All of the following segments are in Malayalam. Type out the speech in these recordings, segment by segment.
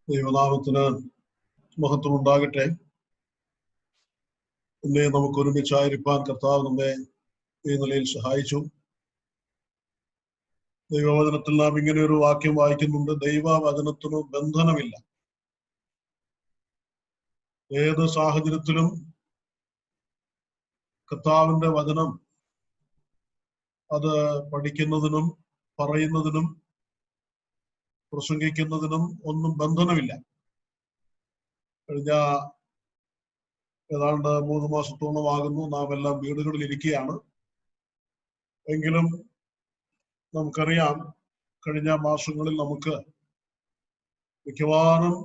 ദൈവനാമത്തിന് മഹത്വം ഉണ്ടാകട്ടെ. ഇന്നേ നമുക്ക് ഒരുമിച്ചായിരിക്കാൻ കർത്താവ് നമ്മെ ഈ നിലയിൽ സഹായിച്ചു. ദൈവവചനത്തിൽ നാം ഇങ്ങനെ ഒരു വാക്യം വായിക്കുന്നുണ്ട്: ദൈവവചനത്തിനു ബന്ധനമില്ല. ഏത് സാഹചര്യത്തിലും കർത്താവിന്റെ വചനം അത് പഠിക്കുന്നതിനും പറയുന്നതിനും പ്രസംഗിക്കുന്നതിനും ഒന്നും ബന്ധനമില്ല. കഴിഞ്ഞ ഏതാണ്ട് 3 മാസത്തോളമാകുന്നു നാം എല്ലാം വീടുകളിൽ ഇരിക്കുകയാണ്. എങ്കിലും നമുക്കറിയാം, കഴിഞ്ഞ മാസങ്ങളിൽ നമുക്ക് മിക്കവാറും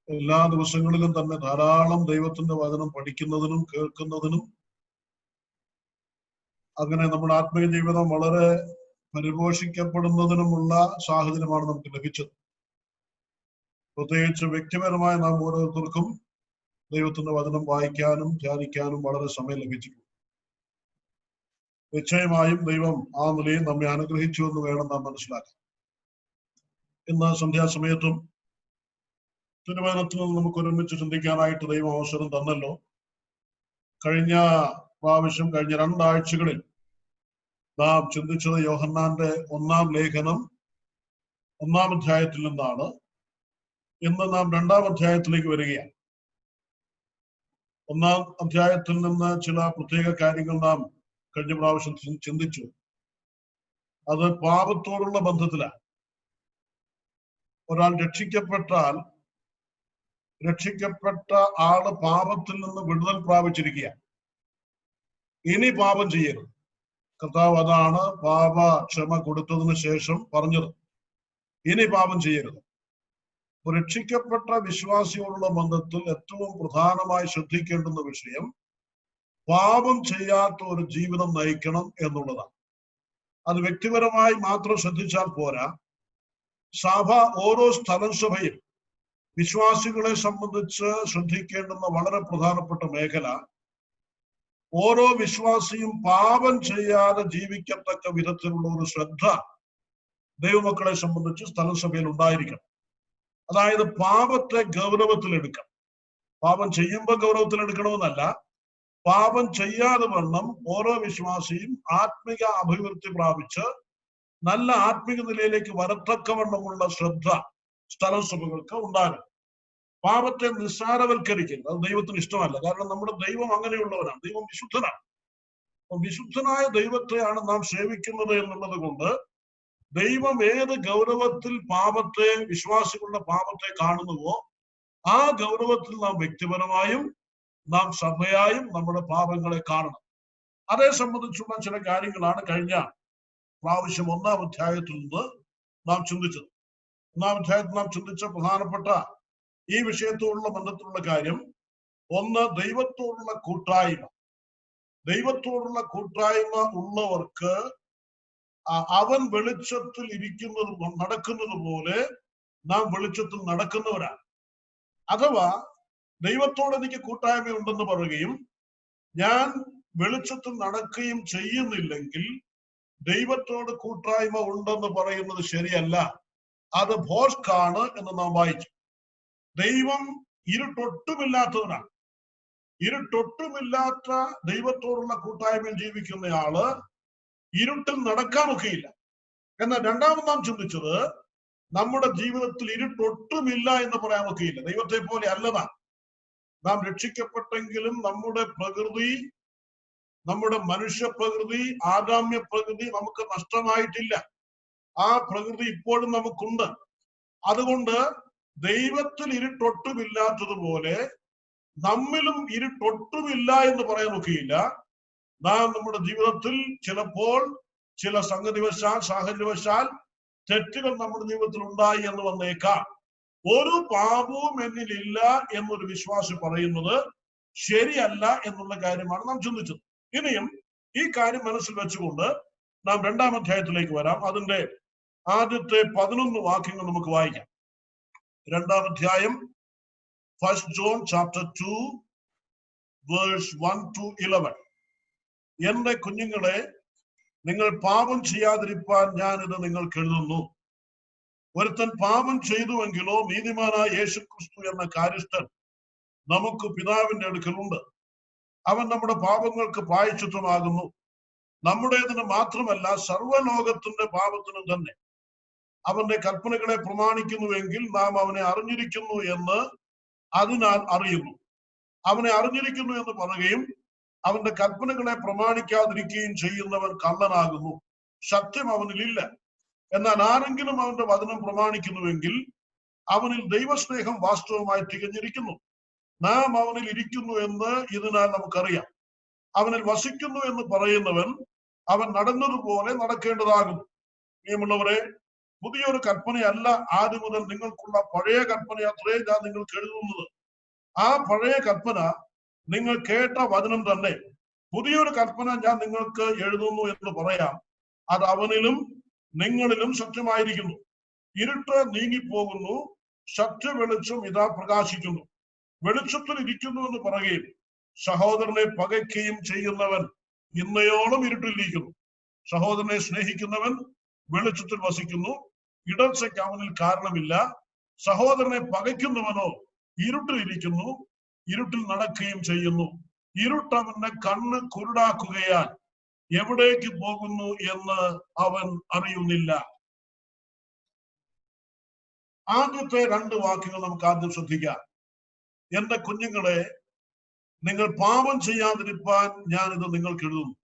എല്ലാ ദിവസങ്ങളിലും തന്നെ ധാരാളം ദൈവത്തിന്റെ വചനം പഠിക്കുന്നതിനും കേൾക്കുന്നതിനും അങ്ങനെ നമ്മുടെ ആത്മീയ ജീവിതം വളരെ പരിപോഷിക്കപ്പെടുന്നതിനുമുള്ള സാഹചര്യമാണ് നമുക്ക് ലഭിച്ചത്. പ്രത്യേകിച്ച് വ്യക്തിപരമായി നാം ഓരോരുത്തർക്കും ദൈവത്തിന്റെ വചനം വായിക്കാനും ധ്യാനിക്കാനും വളരെ സമയം ലഭിച്ചിട്ടുണ്ട്. നിശ്ചയമായും ദൈവം ആ നിലയിൽ നമ്മെ അനുഗ്രഹിച്ചു എന്ന് വേണം നാം മനസ്സിലാക്കാൻ. ഇന്ന് സന്ധ്യാസമയത്തും തിരുവചനത്തിൽ നിന്ന് നമുക്ക് ഒരുമിച്ച് ചിന്തിക്കാനായിട്ട് ദൈവം അവസരം തന്നല്ലോ. കഴിഞ്ഞ പ്രാവശ്യം, കഴിഞ്ഞ 2 ആഴ്ചകളിൽ നാം ചിന്തിച്ചത് യോഹന്നാന്റെ 1-ാം ലേഖനം 1-ാം അധ്യായത്തിൽ നിന്നാണ്. ഇന്ന് നാം 2-ാം അധ്യായത്തിലേക്ക് വരികയാണ്. 1-ാം അധ്യായത്തിൽ നിന്ന് ചില പ്രത്യേക കാര്യങ്ങൾ നാം കഴിഞ്ഞ പ്രാവശ്യം ചിന്തിച്ചു. അത് പാപത്തോടുള്ള ബന്ധത്തിലാണ്. ഒരാൾ രക്ഷിക്കപ്പെട്ടാൽ രക്ഷിക്കപ്പെട്ട ആള് പാപത്തിൽ നിന്ന് വിടുതൽ പ്രാപിച്ചിരിക്കുകയാണ്. ഇനി പാപം ചെയ്യരുത്. കർത്താവ് അതാണ് പാപ ക്ഷമ കൊടുത്തതിന് ശേഷം പറഞ്ഞത്. ഇനി പാപം ചെയ്യരുത്. രക്ഷിക്കപ്പെട്ട വിശ്വാസിയോടുള്ള ബന്ധത്തിൽ ഏറ്റവും പ്രധാനമായി ശ്രദ്ധിക്കേണ്ടുന്ന വിഷയം പാപം ചെയ്യാത്ത ഒരു ജീവിതം നയിക്കണം എന്നുള്ളതാണ്. അത് വ്യക്തിപരമായി മാത്രം ശ്രദ്ധിച്ചാൽ പോരാ. സഭ, ഓരോ സ്ഥലം സഭയിൽ വിശ്വാസികളെ സംബന്ധിച്ച് ശ്രദ്ധിക്കേണ്ടുന്ന വളരെ പ്രധാനപ്പെട്ട മേഖല, ഓരോ വിശ്വാസിയും പാപം ചെയ്യാതെ ജീവിക്കത്തക്ക വിധത്തിലുള്ള ഒരു ശ്രദ്ധ ദൈവമക്കളെ സംബന്ധിച്ച് സ്ഥലസഭയിൽ ഉണ്ടായിരിക്കണം. അതായത് പാപത്തെ ഗൗരവത്തിലെടുക്കണം. പാപം ചെയ്യുമ്പോൾ ഗൗരവത്തിലെടുക്കണമെന്നല്ല, പാപം ചെയ്യാതെ വണ്ണം ഓരോ വിശ്വാസിയും ആത്മിക അഭിവൃദ്ധി പ്രാപിച്ച് നല്ല ആത്മിക നിലയിലേക്ക് വരത്തക്കവണ്ണമുള്ള ശ്രദ്ധ സ്ഥലസഭകൾക്ക് ഉണ്ടാകണം. പാപത്തെ നിസ്സാരവൽക്കരിക്കരുത്. അത് ദൈവത്തിന് ഇഷ്ടമല്ല. കാരണം നമ്മുടെ ദൈവം അങ്ങനെയുള്ളവരാണ്. ദൈവം വിശുദ്ധനാണ്. വിശുദ്ധനായ ദൈവത്തെയാണ് നാം സേവിക്കുന്നത് എന്നുള്ളത് കൊണ്ട് ദൈവം ഏത് ഗൗരവത്തിൽ പാപത്തെ, വിശ്വാസികളുടെ പാപത്തെ കാണുന്നുവോ ആ ഗൗരവത്തിൽ നാം വ്യക്തിപരമായും നാം സഭയായും നമ്മുടെ പാപങ്ങളെ കാണണം. അതേ സംബന്ധിച്ചുള്ള ചില കാര്യങ്ങളാണ് കഴിഞ്ഞ പ്രാവശ്യം 1-ാം അധ്യായത്തിൽ നിന്ന് നാം ചിന്തിച്ചത്. 1-ാം അധ്യായത്തിൽ നാം ചിന്തിച്ച പ്രധാനപ്പെട്ട ഈ വിഷയത്തോടുള്ള ബന്ധത്തിലുള്ള കാര്യം, ഒന്ന്, ദൈവത്തോടുള്ള കൂട്ടായ്മ. ദൈവത്തോടുള്ള കൂട്ടായ്മ ഉള്ളവർക്ക് അവൻ വെളിച്ചത്തിൽ ഇരിക്കുന്നത്, നടക്കുന്നത് പോലെ നാം വെളിച്ചത്തിൽ നടക്കുന്നവരാണ്. അഥവാ ദൈവത്തോട് എനിക്ക് കൂട്ടായ്മ ഉണ്ടെന്ന് പറയുകയും ഞാൻ വെളിച്ചത്തിൽ നടക്കുകയും ചെയ്യുന്നില്ലെങ്കിൽ ദൈവത്തോട് കൂട്ടായ്മ ഉണ്ടെന്ന് പറയുന്നത് ശരിയല്ല. അത് ഭോഷ്കാണ് എന്ന് നാം വായിച്ചു. ദൈവം ഇരുട്ടൊട്ടുമില്ലാത്തവനാണ്. ഇരുട്ടൊട്ടുമില്ലാത്ത ദൈവത്തോടുള്ള കൂട്ടായ്മയിൽ ജീവിക്കുന്നയാള് ഇരുട്ടിൽ നടക്കാനൊക്കെയില്ല. എന്നാൽ രണ്ടാമത് നാം ചിന്തിച്ചത്, നമ്മുടെ ജീവിതത്തിൽ ഇരുട്ടൊട്ടുമില്ല എന്ന് പറയാനൊക്കെയില്ല. ദൈവത്തെ പോലെ അല്ലതാണ്. നാം രക്ഷിക്കപ്പെട്ടെങ്കിലും നമ്മുടെ പ്രകൃതി, നമ്മുടെ മനുഷ്യ പ്രകൃതി, ആദാമ്യ പ്രകൃതി നമുക്ക് നഷ്ടമായിട്ടില്ല. ആ പ്രകൃതി ഇപ്പോഴും നമുക്കുണ്ട്. അതുകൊണ്ട് ദൈവത്തിൽ ഇരുട്ടൊട്ടുമില്ലാത്തതുപോലെ നമ്മിലും ഇരുട്ടൊട്ടുമില്ല എന്ന് പറയാനൊക്കെയില്ല. നാം നമ്മുടെ ജീവിതത്തിൽ ചിലപ്പോൾ ചില സംഗതിവശാൽ, സാഹചര്യവശാൽ തെറ്റുകൾ നമ്മുടെ ജീവിതത്തിൽ ഉണ്ടായി എന്ന് വന്നേക്കാം. ഒരു പാപവും എന്നിലില്ല എന്നൊരു വിശ്വാസി പറയുന്നത് ശരിയല്ല എന്നുള്ള കാര്യമാണ് നാം ചിന്തിച്ചത്. ഇനിയും ഈ കാര്യം മനസ്സിൽ വെച്ചുകൊണ്ട് നാം 2-ാം അധ്യായത്തിലേക്ക് വരാം. അതിന്റെ ആദ്യത്തെ 11 വാക്യങ്ങൾ നമുക്ക് വായിക്കാം. 2-ാം അധ്യായം, 1 John chapter 2 verse 1 to 11. എന്റെ കുഞ്ഞുങ്ങളെ, നിങ്ങൾ പാപം ചെയ്യാതിരിപ്പാൻ ഞാൻ ഇത് നിങ്ങൾക്ക് എഴുതുന്നു. ഒരുത്തൻ പാപം ചെയ്തുവെങ്കിലോ നീതിമാനായ യേശുക്രിസ്തു എന്ന കാര്യസ്ഥൻ നമുക്ക് പിതാവിന്റെ അടുക്കലുണ്ട്. അവൻ നമ്മുടെ പാപങ്ങൾക്ക് പ്രായശ്ചിത്തമാകുന്നു. നമ്മുടേതിന് മാത്രമല്ല സർവ്വലോകത്തിന്റെ പാപത്തിനും തന്നെ. അവന്റെ കൽപ്പനകളെ പ്രമാണിക്കുന്നുവെങ്കിൽ നാം അവനെ അറിഞ്ഞിരിക്കുന്നു എന്ന് അതിനാൽ അറിയുന്നു. അവനെ അറിഞ്ഞിരിക്കുന്നു എന്ന് പറയുകയും അവന്റെ കൽപ്പനകളെ പ്രമാണിക്കാതിരിക്കുകയും ചെയ്യുന്നവൻ കള്ളനാകുന്നു, സത്യം അവനിലില്ല. എന്നാൽ ആരെങ്കിലും അവന്റെ വചനം പ്രമാണിക്കുന്നുവെങ്കിൽ അവനിൽ ദൈവസ്നേഹം വാസ്തവമായി തികഞ്ഞിരിക്കുന്നു. നാം അവനിൽ ഇരിക്കുന്നു എന്ന് ഇതിനാൽ നമുക്കറിയാം. അവനിൽ വസിക്കുന്നു എന്ന് പറയുന്നവൻ അവൻ നടന്നതുപോലെ നടക്കേണ്ടതാകുന്നു. പ്രിയമുള്ളവരെ, പുതിയൊരു കൽപ്പനയല്ല ആദ്യം മുതൽ നിങ്ങൾക്കുള്ള പഴയ കൽപ്പന അത്രേ ഞാൻ നിങ്ങൾക്ക് എഴുതുന്നത്. ആ പഴയ കൽപ്പന നിങ്ങൾ കേട്ട വചനം തന്നെ. പുതിയൊരു കൽപ്പന ഞാൻ നിങ്ങൾക്ക് എഴുതുന്നു എന്ന് പറയാം. അത് അവനിലും നിങ്ങളിലും സത്യമായിരിക്കുന്നു. ഇരുട്ട് നീങ്ങിപ്പോകുന്നു, സത്യ വെളിച്ചം ഇതാ പ്രകാശിക്കുന്നു. വെളിച്ചത്തിൽ ഇരിക്കുന്നു എന്ന് പറയുകയും സഹോദരനെ പകയ്ക്കുകയും ചെയ്യുന്നവൻ ഇന്നയോളം ഇരുട്ടിലിരിക്കുന്നു. സഹോദരനെ സ്നേഹിക്കുന്നവൻ വെളിച്ചത്തിൽ വസിക്കുന്നു, ഇടർച്ചയ്ക്ക് അവനിൽ കാരണമില്ല. സഹോദരനെ പകയ്ക്കുന്നവനോ ഇരുട്ടിലിരിക്കുന്നു, ഇരുട്ടിൽ നടക്കുകയും ചെയ്യുന്നു. ഇരുട്ടവന്റെ കണ്ണ് കുരുടാക്കുകയാൽ എവിടേക്ക് പോകുന്നു എന്ന് അവൻ അറിയുന്നില്ല. ആദ്യത്തെ രണ്ട് വാക്യങ്ങൾ നമുക്ക് ആദ്യം ശ്രദ്ധിക്കാം. എന്റെ കുഞ്ഞുങ്ങളെ, നിങ്ങൾ പാപം ചെയ്യാതിരിപ്പാൻ ഞാനിത് നിങ്ങൾക്ക് എഴുതുന്നു.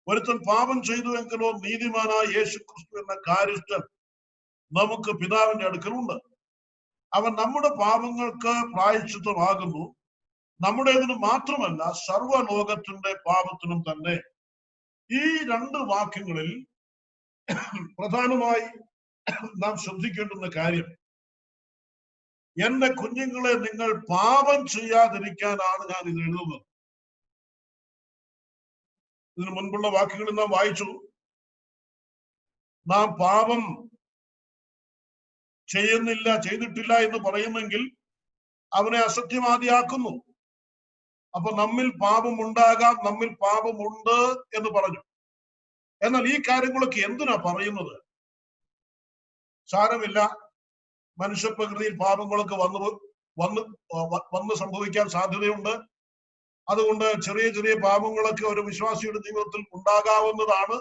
ഒരുത്തൻ പാപം ചെയ്തുവെങ്കിലോ നീതിമാനായ യേശുക്രിസ്തു എന്ന കാര്യസ്ഥൻ നമുക്ക് പിതാവിന്റെ അടുക്കലുണ്ട്. അവൻ നമ്മുടെ പാപങ്ങൾക്ക് പ്രായശ്ചിത്തമാകുന്നു. നമ്മുടേതിന് മാത്രമല്ല സർവ്വലോകത്തിന്റെ പാപത്തിനും തന്നെ. ഈ രണ്ട് വാക്യങ്ങളിൽ പ്രധാനമായി നാം ശ്രദ്ധിക്കേണ്ടുന്ന കാര്യം, എന്റെ കുഞ്ഞുങ്ങളെ, നിങ്ങൾ പാപം ചെയ്യാതിരിക്കാനാണ് ഞാൻ ഇത് എഴുതുന്നത്. ഇതിനു മുൻപുള്ള വാക്യങ്ങളിൽ നാം വായിച്ചു, നാം പാപം ചെയ്യുന്നില്ല, ചെയ്തിട്ടില്ല എന്ന് പറയുന്നെങ്കിൽ അവനെ അസത്യവാദിയാക്കുന്നു. അപ്പൊ നമ്മിൽ പാപം ഉണ്ടാകാം, നമ്മിൽ പാപമുണ്ട് എന്ന് പറഞ്ഞു. എന്നാൽ ഈ കാര്യങ്ങളൊക്കെ എന്തിനാ പറയുന്നത്? സാരമില്ല, മനുഷ്യപ്രകൃതിയിൽ പാപങ്ങളൊക്കെ വന്ന് സംഭവിക്കാൻ സാധ്യതയുണ്ട്. അതുകൊണ്ട് ചെറിയ ചെറിയ പാപങ്ങളൊക്കെ ഒരു വിശ്വാസിയുടെ ജീവിതത്തിൽ ഉണ്ടാകാവുന്നതാണ്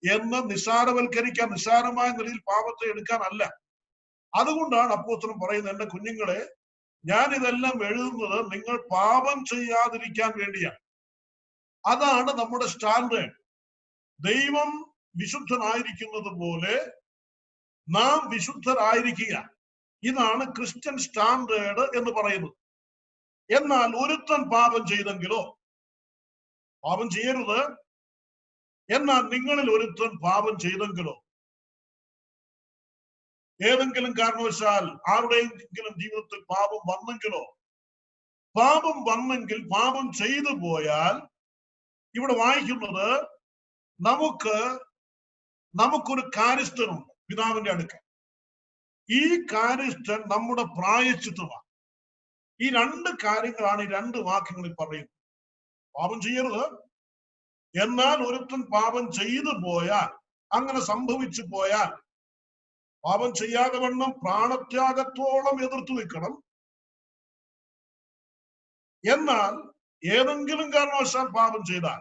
എന്ന് നിസ്സാരവൽക്കരിക്കാൻ, നിസ്സാരമായ നിലയിൽ പാപത്തെ എടുക്കാനല്ല. അതുകൊണ്ടാണ് അപ്പോസ്തലൻ പറയുന്നത്, എന്റെ കുഞ്ഞുങ്ങളെ, ഞാൻ ഇതെല്ലാം എഴുതുന്നത് നിങ്ങൾ പാപം ചെയ്യാതിരിക്കാൻ വേണ്ടിയാണ്. അതാണ് നമ്മുടെ സ്റ്റാൻഡേർഡ്. ദൈവം വിശുദ്ധനായിരിക്കുന്നത് പോലെ നാം വിശുദ്ധരായിരിക്കുക. ഇതാണ് ക്രിസ്ത്യൻ സ്റ്റാൻഡേർഡ് എന്ന് പറയുന്നത്. എന്നാൽ ഒരുത്തൻ പാപം ചെയ്തെങ്കിലോ, പാപം ചെയ്യരുത്, എന്നാൽ നിങ്ങളിൽ ഒരുത്തൻ പാപം ചെയ്തെങ്കിലോ, ഏതെങ്കിലും കാരണവശാൽ ആരുടെയെങ്കിലും ജീവിതത്തിൽ പാപം വന്നെങ്കിലോ, പാപം വന്നെങ്കിൽ, പാപം ചെയ്തു പോയാൽ, ഇവിടെ വായിക്കുന്നത് നമുക്കൊരു കാര്യസ്ഥനുണ്ട് പിതാവിന്റെ അടുക്കൽ. ഈ കാര്യസ്ഥൻ നമ്മുടെ പ്രായശ്ചിത്തമാണ്. ഈ രണ്ട് കാര്യങ്ങളാണ് ഈ രണ്ട് വാക്യങ്ങളിൽ പറയുന്നത്. പാപം ചെയ്യരുത്, എന്നാൽ ഒരുത്തൻ പാപം ചെയ്തു പോയാൽ, അങ്ങനെ സംഭവിച്ചു പോയാൽ, പാപം ചെയ്യാതെ വണ്ണം പ്രാണത്യാഗത്തോളം എതിർത്തു നിൽക്കണം. എന്നാൽ ഏതെങ്കിലും കാരണവശാൽ പാപം ചെയ്താൽ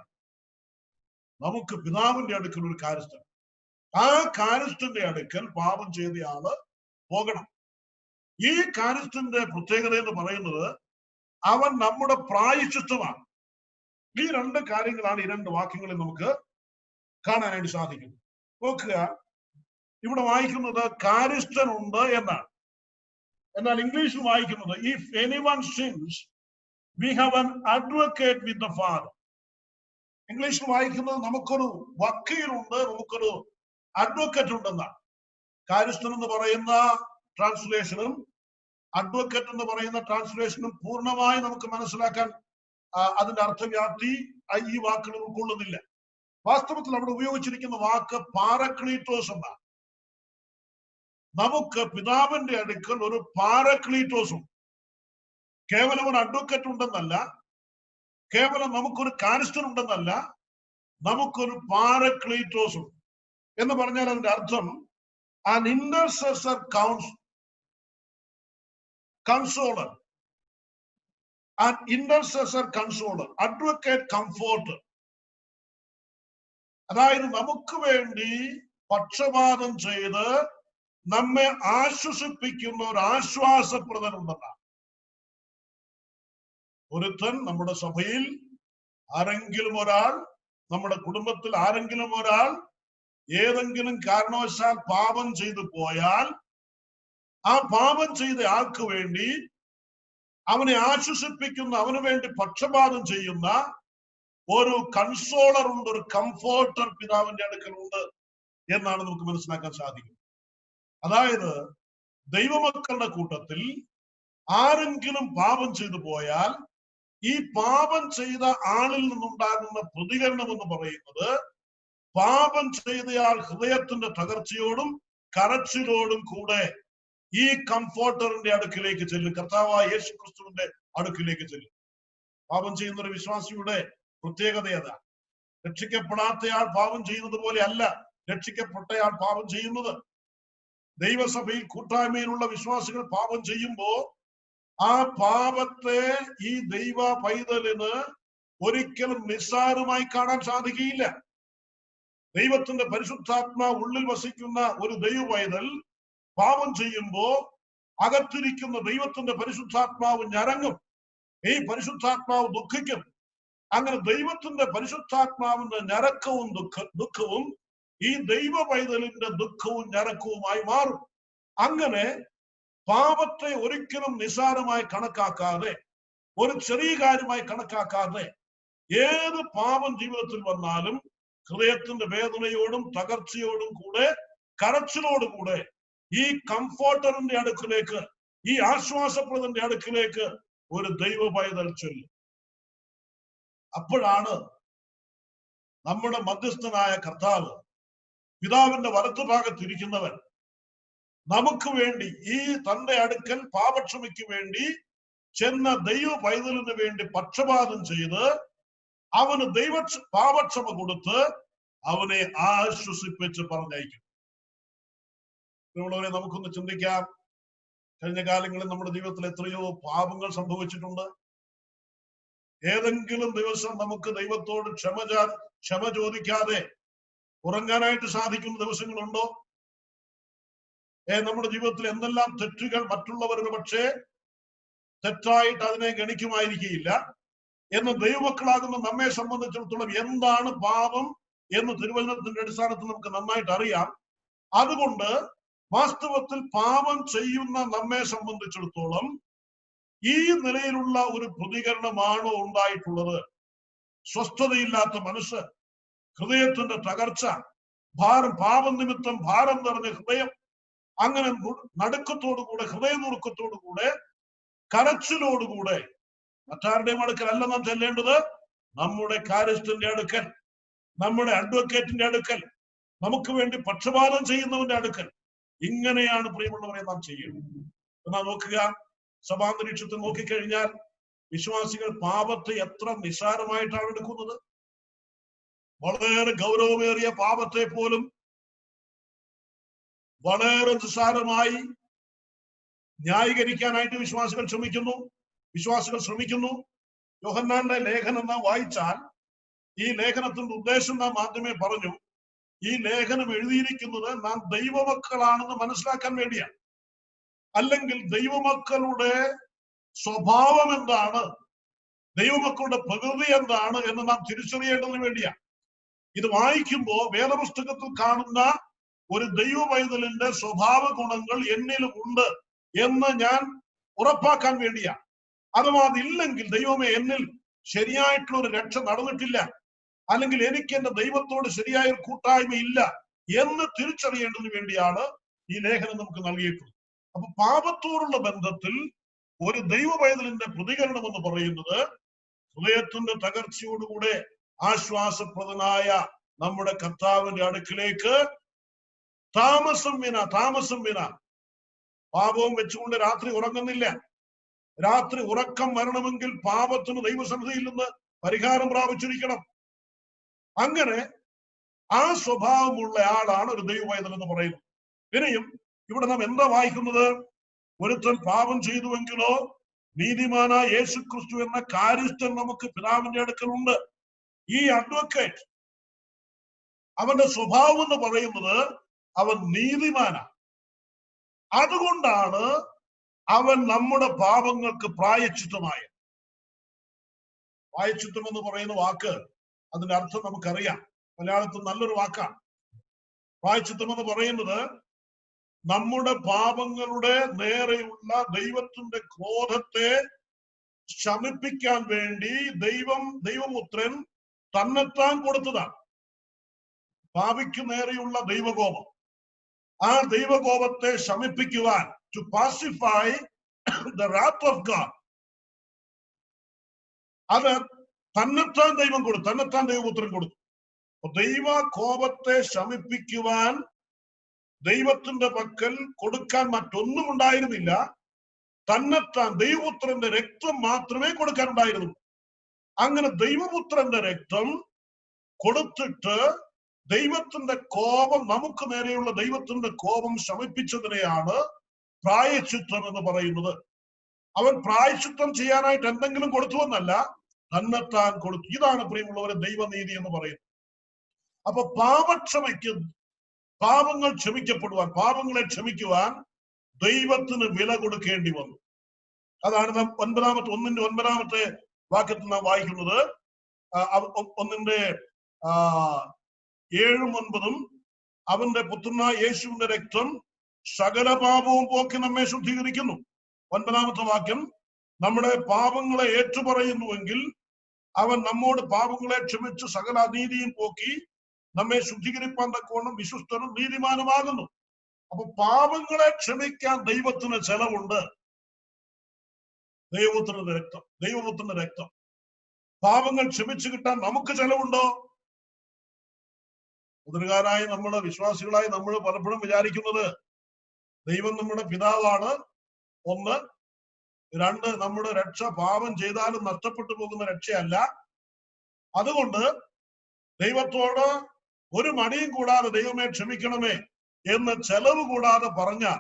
നമുക്ക് പിതാവിന്റെ അടുക്കൽ ഒരു കാര്യസ്ഥൻ. ആ കാര്യസ്ഥന്റെ അടുക്കൽ പാപം ചെയ്തയാള് പോകണം. ഈ കാര്യസ്ഥന്റെ പ്രത്യേകത എന്ന് പറയുന്നത് അവൻ നമ്മുടെ പ്രായശ്ചിത്തമാണ്. ഈ രണ്ട് കാര്യങ്ങളാണ് ഈ രണ്ട് വാക്യങ്ങളിൽ നമുക്ക് കാണാനായിട്ട് സാധിക്കുന്നത്. നോക്കുക, ഇവിടെ വായിക്കുന്നത് കാര്യസ്ഥനുണ്ട് എന്നാണ്. എന്നാൽ ഇംഗ്ലീഷിൽ വായിക്കുന്നത് if anyone since we have an advocate with the father. ഇംഗ്ലീഷിൽ വായിക്കുന്നത് നമുക്കൊരു വക്കീലുണ്ട്, നമുക്കൊരു അഡ്വക്കേറ്റ് ഉണ്ടെന്നാണ്. കാര്യസ്ഥൻ എന്ന് പറയുന്ന ട്രാൻസ്ലേഷനും അഡ്വക്കേറ്റ് എന്ന് പറയുന്ന ട്രാൻസ്ലേഷനും പൂർണ്ണമായി നമുക്ക് മനസ്സിലാക്കാൻ അതിന്റെ അർത്ഥവ്യാപ്തി ഈ വാക്കുകൾ ഉൾക്കൊള്ളുന്നില്ല. വാസ്തവത്തിൽ അവിടെ ഉപയോഗിച്ചിരിക്കുന്ന വാക്ക് പാരക്ലീറ്റോസ് എന്നാണ്. നമുക്ക് പിതാവിന്റെ അടുക്കൽ ഒരു പാരക്ലീറ്റോസും, കേവലം ഒരു അഡ്വക്കേറ്റ് ഉണ്ടെന്നല്ല, കേവലം നമുക്കൊരു കാര്യസ്ഥൻ ഉണ്ടെന്നല്ല, നമുക്കൊരു പാരക്ലീറ്റോസും എന്ന് പറഞ്ഞാൽ അതിന്റെ അർത്ഥം an intercessor consoler, an intercessor consoler, advocate comforter. അതായത് നമുക്ക് വേണ്ടി പക്ഷപാതം ചെയ്ത് നമ്മെ ആശ്വസിപ്പിക്കുന്ന ഒരു ആശ്വാസപ്രദനുണ്ടെന്നാണ്. ഒരുത്തൻ നമ്മുടെ സഭയിൽ ആരെങ്കിലും ഒരാൾ, നമ്മുടെ കുടുംബത്തിൽ ആരെങ്കിലും ഒരാൾ ഏതെങ്കിലും കാരണവശാൽ പാപം ചെയ്തു പോയാൽ ആ പാപം ചെയ്ത ആൾക്ക് വേണ്ടി അവനെ ആശ്വസിപ്പിക്കുന്ന, അവന് വേണ്ടി പക്ഷപാതം ചെയ്യുന്ന ഒരു കൺസോളർ ഉണ്ട്, ഒരു കംഫോർട്ടർ പിതാവിന്റെ അടുക്കലുണ്ട് എന്നാണ് നമുക്ക് മനസ്സിലാക്കാൻ സാധിക്കും. അതായത് ദൈവമക്കളുടെ കൂട്ടത്തിൽ ആരെങ്കിലും പാപം ചെയ്തു പോയാൽ ഈ പാപം ചെയ്ത ആളിൽ നിന്നുണ്ടാകുന്ന പ്രതികരണം എന്ന് പറയുന്നത് പാപം ചെയ്തയാൾ ഹൃദയത്തിന്റെ തകർച്ചയോടും കരച്ചിലോടും കൂടെ ഈ കംഫോർട്ടറിന്റെ അടുക്കിലേക്ക് ചെല്ലും, കർത്താവായ യേശു ക്രിസ്തുവിന്റെ അടുക്കിലേക്ക് ചെല്ലും. പാപം ചെയ്യുന്ന ഒരു വിശ്വാസിയുടെ പ്രത്യേകത അതാണ്. രക്ഷിക്കപ്പെടാത്തയാൾ പാപം ചെയ്യുന്നത് പോലെ അല്ല രക്ഷിക്കപ്പെട്ടയാൾ പാപം ചെയ്യുന്നത്. ദൈവസഭയിൽ കൂട്ടായ്മയിലുള്ള വിശ്വാസികൾ പാപം ചെയ്യുമ്പോ ആ പാപത്തെ ഈ ദൈവ പൈതലിന് ഒരിക്കലും നിസ്സാരമായി കാണാൻ സാധിക്കുകയില്ല. ദൈവത്തിന്റെ പരിശുദ്ധാത്മാവ് ഉള്ളിൽ വസിക്കുന്ന ഒരു ദൈവ പൈതൽ പാപം ചെയ്യുമ്പോ അകത്തിരിക്കുന്ന ദൈവത്തിന്റെ പരിശുദ്ധാത്മാവ് ഞരങ്ങും, ഈ പരിശുദ്ധാത്മാവ് ദുഃഖിക്കും. അങ്ങനെ ദൈവത്തിന്റെ പരിശുദ്ധാത്മാവിന്റെ ഞരക്കവും ദുഃഖവും ഈ ദൈവ പൈതലിന്റെ ദുഃഖവും ഞരക്കവുമായി മാറും. അങ്ങനെ പാപത്തെ ഒരിക്കലും നിസ്സാരമായി കണക്കാക്കാതെ, ഒരു ചെറിയ കാര്യമായി കണക്കാക്കാതെ, ഏത് പാപം ജീവിതത്തിൽ വന്നാലും ഹൃദയത്തിന്റെ വേദനയോടും തകർച്ചയോടും കൂടെ കരച്ചിലോടുകൂടെ ഈ കംഫോർട്ടറിന്റെ അടുക്കിലേക്ക്, ഈ ആശ്വാസപ്രദന്റെ അടുക്കിലേക്ക് ഒരു ദൈവ പൈതൽ ചൊല്ലും. അപ്പോഴാണ് നമ്മുടെ മധ്യസ്ഥനായ കർത്താവ്, പിതാവിന്റെ വലത്തുഭാഗത്തിരിക്കുന്നവൻ, നമുക്ക് വേണ്ടി ഈ തന്റെ അടുക്കൽ പാപക്ഷമയ്ക്ക് വേണ്ടി ചെന്ന ദൈവ പൈതലിന് വേണ്ടി പക്ഷപാതം ചെയ്ത് അവന് പാപക്ഷമ കൊടുത്ത് അവനെ ആശ്വസിപ്പിച്ച് പറഞ്ഞയക്കും. ഉള്ളവരെ നമുക്കൊന്ന് ചിന്തിക്കാം. കഴിഞ്ഞ കാലങ്ങളിൽ നമ്മുടെ ജീവിതത്തിൽ എത്രയോ പാപങ്ങൾ സംഭവിച്ചിട്ടുണ്ട്. ഏതെങ്കിലും ദിവസം നമുക്ക് ദൈവത്തോട് ക്ഷമ ചോദിക്കാതെ ഉറങ്ങാനായിട്ട് സാധിക്കുന്ന ദിവസങ്ങളുണ്ടോ? നമ്മുടെ ജീവിതത്തിൽ എന്തെല്ലാം തെറ്റുകൾ മറ്റുള്ളവരുടെ പക്ഷേ തെറ്റായിട്ട് അതിനെ ഗണിക്കുമായിരിക്കില്ല. എന്ന് ദൈവമക്കളാകുന്ന നമ്മെ സംബന്ധിച്ചിടത്തോളം എന്താണ് പാപം എന്ന് തിരുവചനത്തിന്റെ അടിസ്ഥാനത്തിൽ നമുക്ക് നന്നായിട്ട് അറിയാം. അതുകൊണ്ട് വാസ്തവത്തിൽ പാപം ചെയ്യുന്ന നമ്മെ സംബന്ധിച്ചിടത്തോളം ഈ നിലയിലുള്ള ഒരു പ്രതികരണമാണോ ഉണ്ടായിട്ടുള്ളത്? സ്വസ്ഥതയില്ലാത്ത മനസ്സ്, ഹൃദയത്തിന്റെ തകർച്ച, പാപം നിമിത്തം ഭാരം നിറഞ്ഞ ഹൃദയം, അങ്ങനെ നടുക്കത്തോടുകൂടെ, ഹൃദയനുറുക്കത്തോടുകൂടെ, കരച്ചിലോടുകൂടെ മറ്റാരുടെയും അടുക്കൽ നാം ചെല്ലേണ്ടത്, നമ്മുടെ കാര്യസ്ഥന്റെ അടുക്കൽ, നമ്മുടെ അഡ്വക്കേറ്റിന്റെ അടുക്കൽ, നമുക്ക് വേണ്ടി പക്ഷപാതം ചെയ്യുന്നവന്റെ അടുക്കൽ. ഇങ്ങനെയാണ് പ്രിയമുള്ളവരെ നാം ചെയ്യുന്നത്. എന്നാ നോക്കുക, സഭാന്തരീക്ഷത്തിൽ നോക്കിക്കഴിഞ്ഞാൽ വിശ്വാസികൾ പാപത്തെ എത്ര നിസ്സാരമായിട്ടാണ് എടുക്കുന്നത്. വളരെ ഗൗരവമേറിയ പാപത്തെ പോലും വളരെ നിസ്സാരമായി ന്യായീകരിക്കാനായിട്ട് വിശ്വാസികൾ ശ്രമിക്കുന്നു. യോഹന്നാന്റെ ലേഖനം നാം വായിച്ചാൽ ഈ ലേഖനത്തിന്റെ ഉദ്ദേശം നാം ആദ്യമേ പറഞ്ഞു. ഈ ലേഖനം എഴുതിയിരിക്കുന്നത് നാം ദൈവമക്കളാണെന്ന് മനസ്സിലാക്കാൻ വേണ്ടിയാണ്. അല്ലെങ്കിൽ ദൈവമക്കളുടെ സ്വഭാവം എന്താണ്, ദൈവമക്കളുടെ പ്രകൃതി എന്താണ് എന്ന് നാം തിരിച്ചറിയേണ്ടതിന് വേണ്ടിയാണ്. ഇത് വായിക്കുമ്പോൾ വേദപുസ്തകത്തിൽ കാണുന്ന ഒരു ദൈവ പൈതലിന്റെ സ്വഭാവ ഗുണങ്ങൾ എന്നിലും ഉണ്ട് എന്ന് ഞാൻ ഉറപ്പാക്കാൻ വേണ്ടിയാണ്. അഥവാ അതില്ലെങ്കിൽ ദൈവമേ എന്നിൽ ശരിയായിട്ടുള്ള ഒരു രക്ഷ നടന്നിട്ടില്ല, അല്ലെങ്കിൽ എനിക്ക് എന്റെ ദൈവത്തോട് ശരിയായ ഒരു കൂട്ടായ്മ ഇല്ല എന്ന് തിരിച്ചറിയേണ്ടതിന് വേണ്ടിയാണ് ഈ ലേഖനം നമുക്ക് നൽകിയിട്ടുള്ളത്. അപ്പൊ പാപത്തോടുള്ള ബന്ധത്തിൽ ഒരു ദൈവ പൈതലിന്റെ പ്രതികരണം എന്ന് പറയുന്നത് ഹൃദയത്തിന്റെ തകർച്ചയോടുകൂടെ ആശ്വാസപ്രദനായ നമ്മുടെ കർത്താവിന്റെ അടുക്കിലേക്ക് താമസം വിന പാപവും വെച്ചുകൊണ്ട് രാത്രി ഉറങ്ങുന്നില്ല. രാത്രി ഉറക്കം വരണമെങ്കിൽ പാപത്തിന് ദൈവസന്നിധിയിൽ നിന്ന് പരിഹാരം പ്രാപിച്ചിരിക്കണം. അങ്ങനെ ആ സ്വഭാവമുള്ള ആളാണ് ഒരു ദൈവ പൈതൽ എന്ന് പറയുന്നത്. ഇനിയും ഇവിടെ നാം എന്താ വായിക്കുന്നത്? ഒരുത്തൻ പാപം ചെയ്തുവെങ്കിലോ നീതിമാനായ യേശു ക്രിസ്തു എന്ന കാര്യസ്ഥൻ നമുക്ക് പിതാവിന്റെ അടുക്കലുണ്ട്. ഈ അഡ്വക്കേറ്റ്, അവന്റെ സ്വഭാവം എന്ന് പറയുന്നത് അവൻ നീതിമാനാണ്. അതുകൊണ്ടാണ് അവൻ നമ്മുടെ പാപങ്ങൾക്ക് പ്രായശ്ചിത്തമായ. പ്രായശ്ചിത്തം എന്ന് പറയുന്ന വാക്ക്, അതിന്റെ അർത്ഥം നമുക്കറിയാം, മലയാളത്തിൽ നല്ലൊരു വാക്കാണ്. പ്രായശ്ചിത്തം എന്ന് പറയുന്നത് നമ്മുടെ പാപങ്ങളുടെ നേരെയുള്ള ദൈവത്തിന്റെ ക്രോധത്തെ ശമിപ്പിക്കാൻ വേണ്ടി ദൈവപുത്രൻ തന്നെത്താൻ കൊടുത്തതാണ്. പാപിക്ക് നേരെയുള്ള ദൈവകോപം, ആ ദൈവകോപത്തെ ശമിപ്പിക്കുവാൻ, to pacify the wrath of God, അത് തന്നെത്താൻ ദൈവം കൊടുത്തു, തന്നെത്താൻ ദൈവപുത്രൻ കൊടുത്തു. ദൈവ കോപത്തെ ശമിപ്പിക്കുവാൻ ദൈവത്തിന്റെ പക്കൽ കൊടുക്കാൻ മറ്റൊന്നും ഉണ്ടായിരുന്നില്ല. തന്നെത്താൻ ദൈവപുത്രന്റെ രക്തം മാത്രമേ കൊടുക്കാനുണ്ടായിരുന്നുള്ളൂ. അങ്ങനെ ദൈവപുത്രന്റെ രക്തം കൊടുത്തിട്ട് ദൈവത്തിന്റെ കോപം, നമുക്ക് നേരെയുള്ള ദൈവത്തിന്റെ കോപം ശമിപ്പിച്ചതിനെയാണ് പ്രായശ്ചിത്തം എന്ന് പറയുന്നത്. അവൻ പ്രായശ്ചിത്തം ചെയ്യാനായിട്ട് എന്തെങ്കിലും കൊടുത്തുവെന്നല്ല, തന്നെത്താൻ കൊടുത്തു. ഇതാണ് പ്രിയമുള്ളവരെ ദൈവനീതി എന്ന് പറയുന്നത്. അപ്പൊ പാപക്ഷമയ്ക്ക്, പാപങ്ങൾ ക്ഷമിക്കപ്പെടുവാൻ, പാപങ്ങളെ ക്ഷമിക്കുവാൻ ദൈവത്തിന് വില കൊടുക്കേണ്ടി വന്നു. അതാണ് നാം 9-ാമത്തെ വാക്യത്തിൽ നാം വായിക്കുന്നത്. 1:7-9 അവന്റെ പുത്രനായ യേശുവിന്റെ രക്തം സകല പാപവും പോക്കി നമ്മെ ശുദ്ധീകരിക്കുന്നു. 9-ാമത്തെ വാക്യം, നമ്മുടെ പാപങ്ങളെ ഏറ്റുപറയുന്നുവെങ്കിൽ അവൻ നമ്മോട് പാപങ്ങളെ ക്ഷമിച്ച് സകല അനീതിയും പോക്കി നമ്മെ ശുദ്ധീകരിപ്പാൻ തക്കവണ്ണം വിശ്വസ്തനും നീതിമാനുമാകുന്നു. അപ്പൊ പാപങ്ങളെ ക്ഷമിക്കാൻ ദൈവത്തിന് ചെലവുണ്ട്. ദൈവപുത്രന്റെ രക്തം. പാപങ്ങൾ ക്ഷമിച്ചു കിട്ടാൻ നമുക്ക് ചെലവുണ്ടോ? മുതിർകാരായി നമ്മുടെ വിശ്വാസികളായി നമ്മൾ പലപ്പോഴും വിചാരിക്കുന്നത് ദൈവം നമ്മുടെ പിതാവാണ്, 1. 2, നമ്മുടെ രക്ഷ പാപം ചെയ്താലും നഷ്ടപ്പെട്ടു പോകുന്ന രക്ഷയല്ല. അതുകൊണ്ട് ദൈവത്തോട് ഒരു മടിയും കൂടാതെ ദൈവമേ ക്ഷമിക്കണമേ എന്ന് ചെലവ് കൂടാതെ പറഞ്ഞാൽ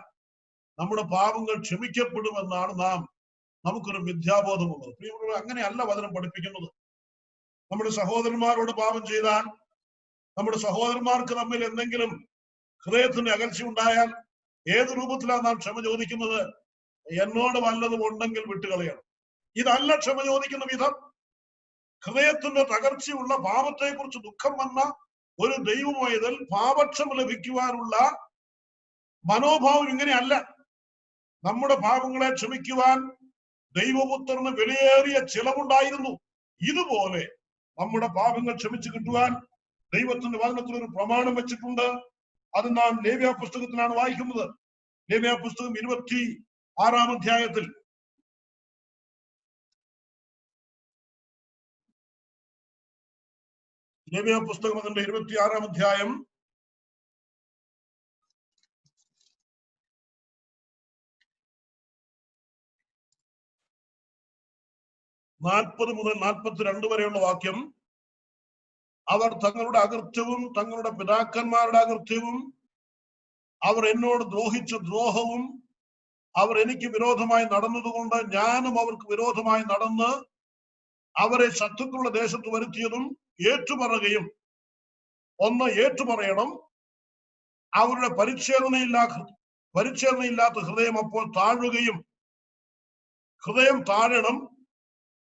നമ്മുടെ പാപങ്ങൾ ക്ഷമിക്കപ്പെടുമെന്നാണ് നമുക്കൊരു മിഥ്യാബോധമുള്ളത്. പ്രിയമുള്ളവരെ, അങ്ങനെയല്ല വചനം പഠിപ്പിക്കുന്നത്. നമ്മുടെ സഹോദരന്മാരോട് പാപം ചെയ്താൽ, നമ്മുടെ സഹോദരന്മാർക്ക് തമ്മിൽ എന്തെങ്കിലും ഹൃദയത്തിന്റെ അകൽച്ച ഉണ്ടായാൽ ഏത് രൂപത്തിലാണ് നാം ക്ഷമ ചോദിക്കുന്നത്? എന്നോട് വല്ലതും ഉണ്ടെങ്കിൽ വിട്ടുകളയണം. ഇതല്ല ക്ഷമ ചോദിക്കുന്ന വിധം. ഹൃദയത്തിന്റെ തകർച്ചയുള്ള, പാപത്തെ കുറിച്ച് ദുഃഖം വന്ന ഒരു ദൈവമോയതിൽ പാപക്ഷമ ലഭിക്കുവാനുള്ള മനോഭാവം ഇങ്ങനെയല്ല. നമ്മുടെ പാപങ്ങളെ ക്ഷമിക്കുവാൻ ദൈവപുത്രന് വിലയേറിയ ചിലവുണ്ടായിരുന്നു. ഇതുപോലെ നമ്മുടെ പാപങ്ങൾ ക്ഷമിച്ചു കിട്ടുവാൻ ദൈവത്തിന്റെ വചനത്തിൽ ഒരു പ്രമാണം വെച്ചിട്ടുണ്ട്. അത് നാം ലേവ്യ പുസ്തകത്തിലാണ് വായിക്കുന്നത്. ലേവ്യ പുസ്തകം 26-ാം അധ്യായത്തിൽ ലേവ്യ പുസ്തകം അതിന്റെ 26-ാം അധ്യായം 40 മുതൽ 42 വരെയുള്ള വാക്യം. അവർ തങ്ങളുടെ അകൃത്യവും തങ്ങളുടെ പിതാക്കന്മാരുടെ അകൃത്യവും അവർ എന്നോട് ദ്രോഹിച്ച ദ്രോഹവും അവർ എനിക്ക് വിരോധമായി നടന്നതുകൊണ്ട് ഞാനും അവർക്ക് വിരോധമായി നടന്ന് അവരെ ശത്രുക്കളുടെ ദേശത്ത് വരുത്തിയതും ഏറ്റുപറയുകയും. 1, ഏറ്റുപറയണം. അവരുടെ പരിച്ഛേദനയില്ലാത്ത ഹൃദയം അപ്പോൾ താഴുകയും, ഹൃദയം താഴണം.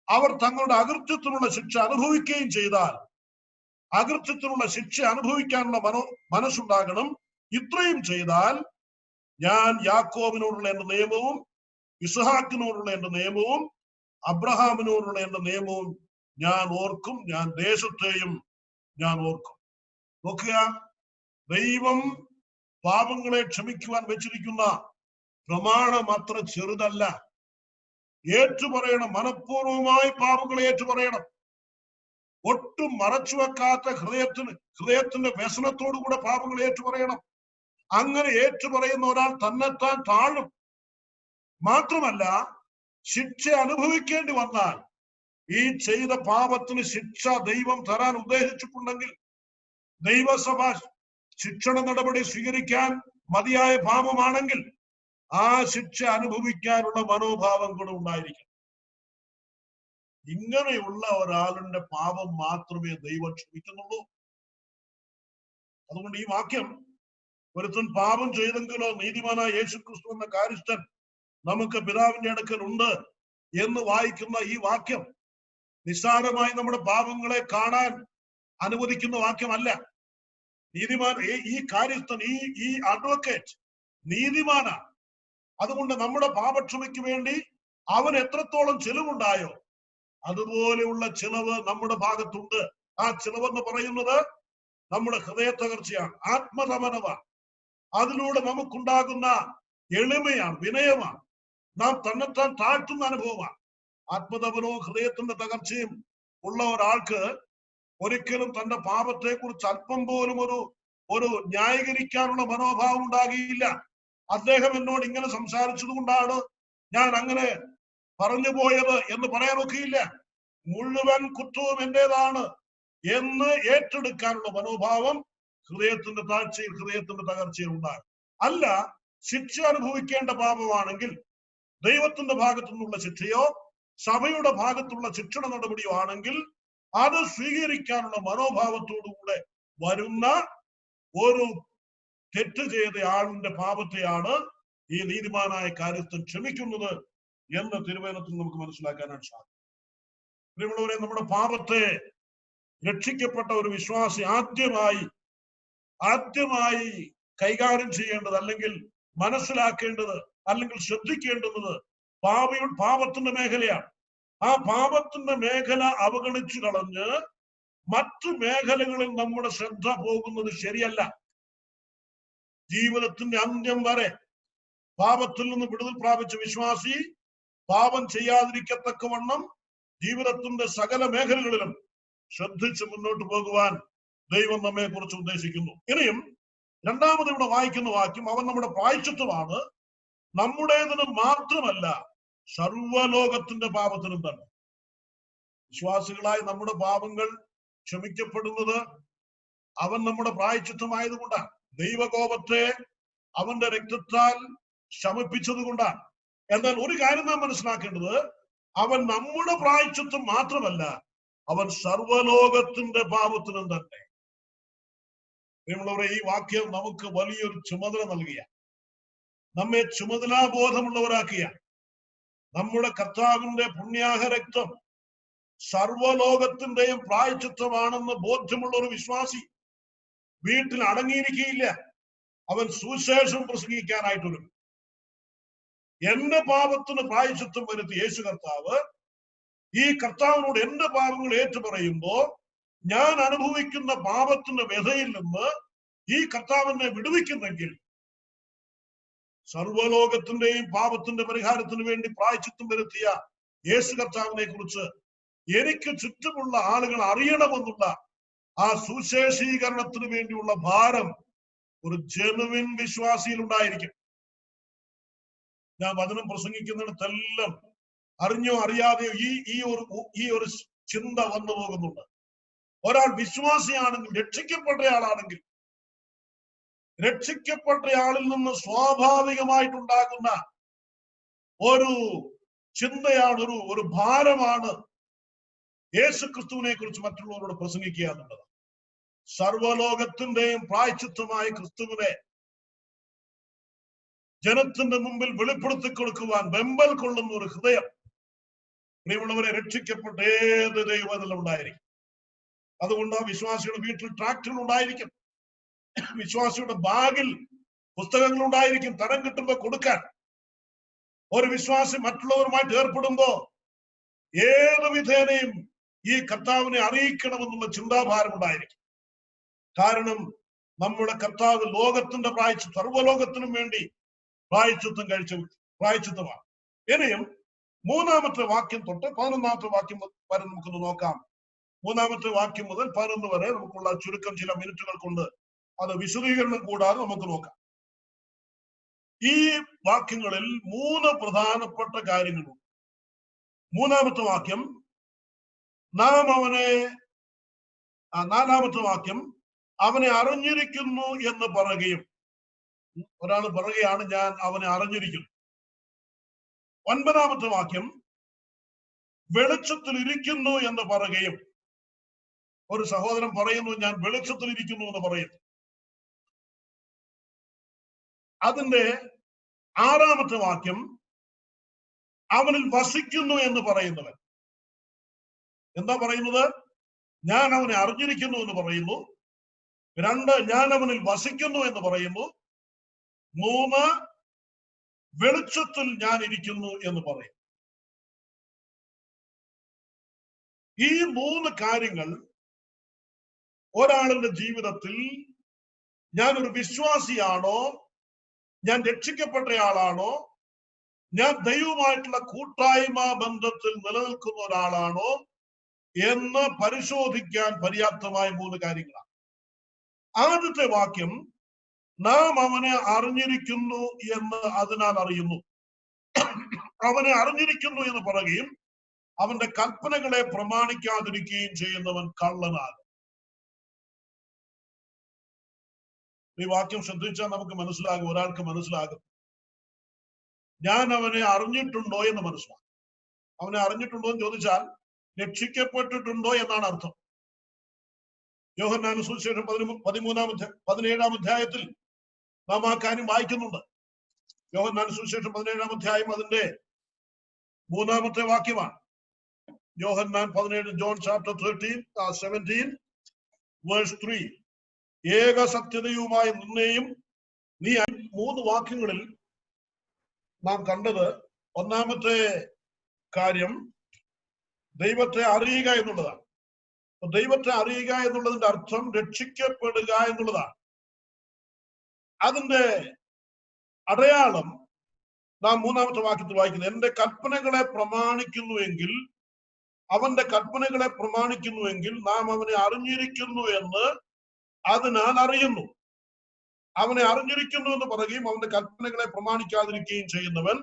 അവർ തങ്ങളുടെ അകൃത്യത്തിനുള്ള ശിക്ഷ അനുഭവിക്കുകയും ചെയ്താൽ അകൃത്യത്തിനുള്ള ശിക്ഷ അനുഭവിക്കാനുള്ള മനസ്സുണ്ടാകണം. ഇത്രയും ചെയ്താൽ ഞാൻ യാക്കോബിനോടുള്ള എന്റെ നിയമവും ഇസ്ഹാക്കിനോടുള്ള എന്റെ നിയമവും അബ്രഹാമിനോടുള്ള എന്റെ നിയമവും ഞാൻ ഓർക്കും, ഞാൻ ദേശത്തെയും ഞാൻ ഓർക്കും. നോക്കുക, ദൈവം പാപങ്ങളെ ക്ഷമിക്കുവാൻ വെച്ചിരിക്കുന്ന പ്രമാണം അത്ര ചെറുതല്ല. ഏറ്റുപറയണം, മനഃപൂർവമായി പാപങ്ങളെ ഏറ്റുപറയണം. ഒട്ടും മറച്ചു വെക്കാത്ത ഹൃദയത്തിന്റെ വ്യസനത്തോടുകൂടെ പാപങ്ങൾ ഏറ്റുപറയണം. അങ്ങനെ ഏറ്റുപറയുന്ന ഒരാൾ തന്നെത്താൻ താഴും. മാത്രമല്ല, ശിക്ഷ അനുഭവിക്കേണ്ടി വന്നാൽ, ഈ ചെയ്ത പാപത്തിന് ശിക്ഷ ദൈവം തരാൻ ഉദ്ദേശിച്ചിട്ടുണ്ടെങ്കിൽ ദൈവസഭ ശിക്ഷണ നടപടി സ്വീകരിക്കാൻ മതിയായ പാപമാണെങ്കിൽ ആ ശിക്ഷ അനുഭവിക്കാനുള്ള മനോഭാവം കൂടെ ഉണ്ടായിരിക്കും. ഇങ്ങനെയുള്ള ഒരാളുടെ പാപം മാത്രമേ ദൈവം ക്ഷമിക്കുന്നുള്ളൂ. അതുകൊണ്ട് ഈ വാക്യം, ഒരുത്തൻ പാപം ചെയ്തെങ്കിലോ നീതിമാനായ യേശുക്രിസ്തു എന്ന കാര്യസ്ഥൻ നമുക്ക് പിതാവിന്റെ അടുക്കൽ ഉണ്ട് എന്ന് വായിക്കുന്ന ഈ വാക്യം നിസ്സാരമായി നമ്മുടെ പാപങ്ങളെ കാണാൻ അനുവദിക്കുന്ന വാക്യമല്ല. നീതിമാൻ, ഈ കാര്യസ്ഥൻ, ഈ അഡ്വക്കേറ്റ് നീതിമാനാണ്. അതുകൊണ്ട് നമ്മുടെ പാപക്ഷമയ്ക്ക് വേണ്ടി അവൻ എത്രത്തോളം ചെലവുണ്ടായോ അതുപോലെയുള്ള ചിലവ് നമ്മുടെ ഭാഗത്തുണ്ട്. ആ ചിലവെന്ന് പറയുന്നത് നമ്മുടെ ഹൃദയ തകർച്ചയാണ്, ആത്മതപനമാണ്. അതിലൂടെ നമുക്കുണ്ടാകുന്ന എളിമയാണ്, വിനയമാണ്, നാം തന്നെത്താൻ താഴ്ത്തുന്ന അനുഭവമാണ്. ആത്മതപനവും ഹൃദയത്തിന്റെ തകർച്ചയും ഉള്ള ഒരാൾക്ക് ഒരിക്കലും തന്റെ പാപത്തെ കുറിച്ച് അല്പം പോലും ഒരു ന്യായീകരിക്കാനുള്ള മനോഭാവം ഉണ്ടാകിയില്ല. അദ്ദേഹം എന്നോട് ഇങ്ങനെ സംസാരിച്ചത് കൊണ്ടാണ് ഞാൻ അങ്ങനെ പറഞ്ഞു പോയത് എന്ന് പറയാനൊക്കെയില്ല. മുഴുവൻ കുറ്റവും എന്റേതാണ് എന്ന് ഏറ്റെടുക്കാനുള്ള മനോഭാവം ഹൃദയത്തിന്റെ താഴ്ചയിൽ, ഹൃദയത്തിന്റെ തകർച്ചയിൽ ഉണ്ടാകും. അല്ല, ശിക്ഷ അനുഭവിക്കേണ്ട പാപമാണെങ്കിൽ ദൈവത്തിന്റെ ഭാഗത്തു നിന്നുള്ള ശിക്ഷയോ സഭയുടെ ഭാഗത്തുള്ള ശിക്ഷണ നടപടിയോ ആണെങ്കിൽ അത് സ്വീകരിക്കാനുള്ള മനോഭാവത്തോടുകൂടെ വരുന്ന ഒരു തെറ്റ് ചെയ്ത ആളിന്റെ പാപത്തെയാണ് ഈ നീതിമാനായ കാര്യസ്ഥൻ ക്ഷമിക്കുന്നത് എന്ന് തിരുവചനത്തിൽ നമുക്ക് മനസ്സിലാക്കാനാണ് സാധിക്കും. പ്രിയമുള്ളവരെ, നമ്മുടെ പാപത്തെ രക്ഷിക്കപ്പെട്ട ഒരു വിശ്വാസി ആദ്യമായി കൈകാര്യം ചെയ്യേണ്ടത്, അല്ലെങ്കിൽ മനസ്സിലാക്കേണ്ടത്, അല്ലെങ്കിൽ ശ്രദ്ധിക്കേണ്ടുന്നത് പാപത്തിന്റെ മേഖലയാണ്. ആ പാപത്തിന്റെ മേഖല അവഗണിച്ചു കളഞ്ഞ് മറ്റു മേഖലകളിൽ നമ്മുടെ ശ്രദ്ധ പോകുന്നത് ശരിയല്ല. ജീവിതത്തിന്റെ അന്ത്യം വരെ പാപത്തിൽ നിന്ന് വിടുതൽ പ്രാപിച്ച വിശ്വാസി പാപം ചെയ്യാതിരിക്കത്തക്കവണ്ണം ജീവിതത്തിന്റെ സകല മേഖലകളിലും ശ്രദ്ധിച്ച് മുന്നോട്ട് പോകുവാൻ ദൈവം നമ്മെ കുറിച്ച് ഉദ്ദേശിക്കുന്നു. ഇനിയും രണ്ടാമത് ഇവിടെ വായിക്കുന്ന വാക്യം, അവൻ നമ്മുടെ പ്രായശ്ചിത്തമാണ്, നമ്മുടേതിന് മാത്രമല്ല സർവലോകത്തിന്റെ പാപത്തിനും തന്നെ. വിശ്വാസികളായി നമ്മുടെ പാപങ്ങൾ ക്ഷമിക്കപ്പെടുന്നത് അവൻ നമ്മുടെ പ്രായശ്ചിത്തമായതുകൊണ്ടാണ്. ദൈവകോപത്തെ അവന്റെ രക്തത്താൽ ശമിപ്പിച്ചത് കൊണ്ടാണ്. എന്നാൽ ഒരു കാര്യം നാം മനസ്സിലാക്കേണ്ടത്, അവൻ നമ്മുടെ പ്രായശ്ചിത്തം മാത്രമല്ല, അവൻ സർവലോകത്തിന്റെ പാപത്തിനും തന്നെ. പ്രിയമുള്ളവരെ, ഈ വാക്യം നമുക്ക് വലിയൊരു ചുമതല നൽകിയ, നമ്മെ ചുമതലാബോധമുള്ളവരാക്കിയ, നമ്മുടെ കർത്താവിന്റെ പുണ്യാഹ രക്തം സർവലോകത്തിന്റെയും പ്രായശ്ചിത്തമാണെന്ന് ബോധ്യമുള്ള ഒരു വിശ്വാസി വീട്ടിൽ അടങ്ങിയിരിക്കുകയില്ല. അവൻ സുവിശേഷം പ്രസംഗിക്കാനായിട്ടൊരുങ്ങും. എന്റെ പാപത്തിന് പ്രായശ്ചിത്തം വരുത്തി യേശു കർത്താവ്, ഈ കർത്താവിനോട് എന്റെ പാപങ്ങൾ ഏറ്റുപറയുമ്പോ ഞാൻ അനുഭവിക്കുന്ന പാപത്തിന്റെ വ്യഥയിൽ നിന്ന് ഈ കർത്താവിനെ വിടുവിക്കുന്നെങ്കിൽ സർവലോകത്തിന്റെയും പാപത്തിന്റെ പരിഹാരത്തിന് വേണ്ടി പ്രായശ്ചിത്തം വരുത്തിയ യേശു കർത്താവിനെ കുറിച്ച് എനിക്ക് ചുറ്റുമുള്ള ആളുകൾ അറിയണമെന്നുള്ള ആ സുശേഷീകരണത്തിന് വേണ്ടിയുള്ള ഭാരം ഒരു ജെനുവിൻ വിശ്വാസിയിൽ ഉണ്ടായിരിക്കും. ഞാൻ വചനം പ്രസംഗിക്കുന്നിടത്തെല്ലാം അറിഞ്ഞോ അറിയാതെയോ ഈ ഒരു ചിന്ത വന്നു പോകുന്നുണ്ട്. ഒരാൾ വിശ്വാസിയാണെങ്കിൽ, രക്ഷിക്കപ്പെട്ടയാളാണെങ്കിൽ, രക്ഷിക്കപ്പെട്ടയാളിൽ നിന്ന് സ്വാഭാവികമായിട്ടുണ്ടാകുന്ന ഒരു ചിന്തയാണ്, ഒരു ഭാരമാണ് യേശു ക്രിസ്തുവിനെ കുറിച്ച് മറ്റുള്ളവരോട് പ്രസംഗിക്കുക എന്നുള്ളത്. സർവലോകത്തിന്റെയും പ്രായശ്ചിത്തമായ ക്രിസ്തുവിനെ ജനത്തിന്റെ മുമ്പിൽ വെളിപ്പെടുത്തി കൊടുക്കുവാൻ വെമ്പൽ കൊള്ളുന്ന ഒരു ഹൃദയം പ്രിയമുള്ളവരെ രക്ഷിക്കപ്പെട്ട ഏത് ദൈവത്തിലും ഉണ്ടായിരിക്കും. അതുകൊണ്ട് ആ വിശ്വാസിയുടെ വീട്ടിൽ ട്രാക്ടറുകൾ ഉണ്ടായിരിക്കും, വിശ്വാസിയുടെ ബാഗിൽ പുസ്തകങ്ങൾ ഉണ്ടായിരിക്കും, തരം കിട്ടുമ്പോ കൊടുക്കാൻ. ഒരു വിശ്വാസി മറ്റുള്ളവരുമായിട്ട് ഏർപ്പെടുമ്പോ ഏത് വിധേനയും ഈ കർത്താവിനെ അറിയിക്കണമെന്നുള്ള ചിന്താഭാരം ഉണ്ടായിരിക്കും. കാരണം നമ്മുടെ കർത്താവ് ലോകത്തിന്റെ സർവ്വലോകത്തിനും വേണ്ടി പ്രായശ്ചിത്തം കഴിച്ച പ്രായശ്ചിത്തമാണ്. ഇനിയും മൂന്നാമത്തെ വാക്യം തൊട്ട് 11ാമത്തെ വാക്യം വരെ നമുക്കൊന്ന് നോക്കാം. 3ാമത്തെ വാക്യം മുതൽ 11 വരെ നമുക്കുള്ള ചുരുക്കം ചില മിനിറ്റുകൾ കൊണ്ട് അത് വിശദീകരണം കൂടാതെ നമുക്ക് നോക്കാം. ഈ വാക്യങ്ങളിൽ 3 പ്രധാനപ്പെട്ട കാര്യങ്ങളുണ്ട്. 3ാമത്തെ വാക്യം, 4ാമത്തെ വാക്യം, അവനെ അറിഞ്ഞിരിക്കുന്നു എന്ന് പറയുകയും ഒരാൾ പറയുകയാണ്, ഞാൻ അവനെ അറിഞ്ഞിരിക്കുന്നു. 9-ാമത്തെ വാക്യം, വെളിച്ചത്തിൽ ഇരിക്കുന്നു എന്ന് പറയുകയും, ഒരു സഹോദരൻ പറയുന്നു, ഞാൻ വെളിച്ചത്തിൽ ഇരിക്കുന്നു എന്ന് പറയുന്നു. അതിന്റെ 6-ാമത്തെ വാക്യം, അവനിൽ വസിക്കുന്നു എന്ന് പറയുന്നവൻ. എന്താ പറയുന്നത്? ഞാൻ അവനെ അറിഞ്ഞിരിക്കുന്നു എന്ന് പറയുന്നു. 2, ഞാൻ അവനിൽ വസിക്കുന്നു എന്ന് പറയുന്നു. 3, വെളിച്ചത്തിൽ ഞാൻ ഇരിക്കുന്നു എന്ന് പറയും. ഈ 3 കാര്യങ്ങൾ ഒരാളുടെ ജീവിതത്തിൽ, ഞാൻ ഒരു വിശ്വാസിയാണോ, ഞാൻ രക്ഷിക്കപ്പെട്ടയാളാണോ, ഞാൻ ദൈവവുമായിട്ടുള്ള കൂട്ടായ്മ ബന്ധത്തിൽ നിലനിൽക്കുന്ന ഒരാളാണോ എന്ന് പരിശോധിക്കാൻ പര്യാപ്തമായ 3 കാര്യങ്ങളാണ്. ആദ്യത്തെ വാക്യം, നാം അവനെ അറിഞ്ഞിരിക്കുന്നു എന്ന് അതിനാൽ അറിയുന്നു. അവനെ അറിഞ്ഞിരിക്കുന്നു എന്ന് പറയുകയും അവന്റെ കൽപ്പനകളെ പ്രമാണിക്കാതിരിക്കുകയും ചെയ്യുന്നവൻ കള്ളനാകും. ഈ വാക്യം ശ്രദ്ധിച്ചാൽ നമുക്ക് മനസ്സിലാകും, ഒരാൾക്ക് മനസ്സിലാകും, ഞാൻ അവനെ അറിഞ്ഞിട്ടുണ്ടോ എന്ന് മനസ്സിലാകും. അവനെ അറിഞ്ഞിട്ടുണ്ടോ എന്ന് ചോദിച്ചാൽ രക്ഷിക്കപ്പെട്ടിട്ടുണ്ടോ എന്നാണ് അർത്ഥം. യോഹന്നാൻ സുവിശേഷം 17-ാം അധ്യായത്തിൽ നാം ആ കാര്യം വായിക്കുന്നുണ്ട്. യോഹന്നാൻ സുവിശേഷം 17-ാം അധ്യായം അതിന്റെ 3-ാമത്തെ വാക്യമാണ്. യോഹന്നാൻ 17, ജോൺ ചാപ്റ്റർ 17 വേഴ്സ് 3. ഏക സത്യതയുമായി നിന്നെയും നീ. 3 വാക്യങ്ങളിൽ നാം കണ്ടത്, ഒന്നാമത്തെ കാര്യം ദൈവത്തെ അറിയുക എന്നുള്ളതാണ്. ദൈവത്തെ അറിയുക എന്നുള്ളതിന്റെ അർത്ഥം രക്ഷിക്കപ്പെടുക എന്നുള്ളതാണ്. അതിന്റെ അടയാളം നാം 3-ാമത്തെ വാക്യത്തിൽ വായിക്കുന്നത്, എന്റെ കൽപ്പനകളെ പ്രമാണിക്കുന്നുവെങ്കിൽ, അവന്റെ കൽപ്പനകളെ പ്രമാണിക്കുന്നുവെങ്കിൽ നാം അവനെ അറിഞ്ഞിരിക്കുന്നു എന്ന് അതിനാൽ അറിയുന്നു. അവനെ അറിഞ്ഞിരിക്കുന്നു എന്ന് പറയുകയും അവന്റെ കൽപ്പനകളെ പ്രമാണിക്കാതിരിക്കുകയും ചെയ്യുന്നവൻ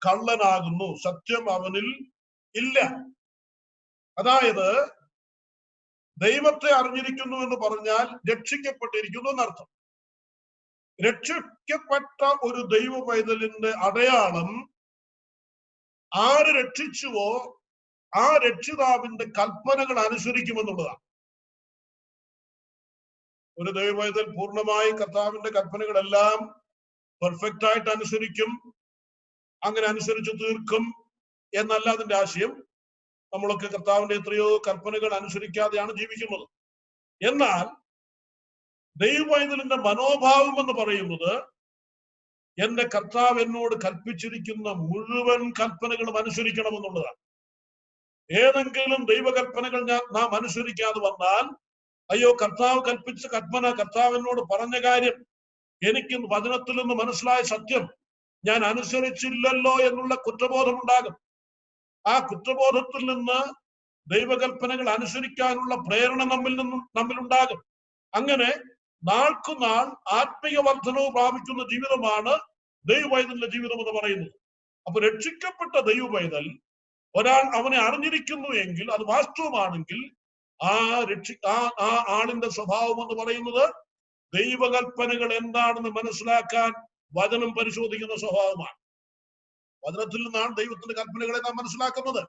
കള്ളനാകുന്നു, സത്യം അവനിൽ ഇല്ല. അതായത് ദൈവത്തെ അറിഞ്ഞിരിക്കുന്നു എന്ന് പറഞ്ഞാൽ രക്ഷിക്കപ്പെട്ടിരിക്കുന്നു എന്നർത്ഥം. രക്ഷിക്കപ്പെട്ട ഒരു ദൈവ പൈതലിന്റെ അടയാളം, ആര് രക്ഷിച്ചുവോ ആ രക്ഷിതാവിന്റെ കൽപ്പനകൾ അനുസരിക്കുമെന്നുള്ളതാണ്. ഒരു ദൈവ പൈതൽ പൂർണ്ണമായി കർത്താവിന്റെ കൽപ്പനകളെല്ലാം പെർഫെക്റ്റ് ആയിട്ട് അനുസരിക്കും, അങ്ങനെ അനുസരിച്ച് തീർക്കും എന്നല്ല അതിന്റെ ആശയം. നമ്മളൊക്കെ കർത്താവിന്റെ എത്രയോ കൽപ്പനകൾ അനുസരിക്കാതെയാണ് ജീവിക്കുന്നത്. എന്നാൽ ദൈവ പൈതലിന്റെ മനോഭാവം എന്ന് പറയുന്നത്, എന്റെ കർത്താവ് എന്നോട് കൽപ്പിച്ചിരിക്കുന്ന മുഴുവൻ കൽപ്പനകളും അനുസരിക്കണമെന്നുള്ളതാണ്. ഏതെങ്കിലും ദൈവകൽപ്പനകൾ നാം അനുസരിക്കാതെ വന്നാൽ, അയ്യോ കർത്താവ് കൽപ്പിച്ച കൽപ്പന, കർത്താവ് എന്നോട് പറഞ്ഞ കാര്യം, എനിക്ക് വചനത്തിൽ നിന്ന് മനസ്സിലായ സത്യം ഞാൻ അനുസരിച്ചില്ലല്ലോ എന്നുള്ള കുറ്റബോധം ഉണ്ടാകും. ആ കുറ്റബോധത്തിൽ നിന്ന് ദൈവകൽപ്പനകൾ അനുസരിക്കാനുള്ള പ്രേരണ നമ്മിലുണ്ടാകും. അങ്ങനെ നാൾക്കുനാൾ ആത്മീയ വർധനവ് പ്രാപിക്കുന്ന ജീവിതമാണ് ദൈവ പൈതലിന്റെ ജീവിതം എന്ന് പറയുന്നത്. അപ്പൊ രക്ഷിക്കപ്പെട്ട ദൈവ പൈതൽ ഒരാൾ അവനെ അറിഞ്ഞിരിക്കുന്നു എങ്കിൽ, അത് വാസ്തവമാണെങ്കിൽ, ആ ആളിന്റെ സ്വഭാവം എന്ന് പറയുന്നത് ദൈവകൽപ്പനകൾ എന്താണെന്ന് മനസ്സിലാക്കാൻ വചനം പരിശോധിക്കുന്ന സ്വഭാവമാണ്. വചനത്തിൽ നിന്നാണ് ദൈവത്തിന്റെ കൽപ്പനകളെ നാം മനസ്സിലാക്കുന്നത്.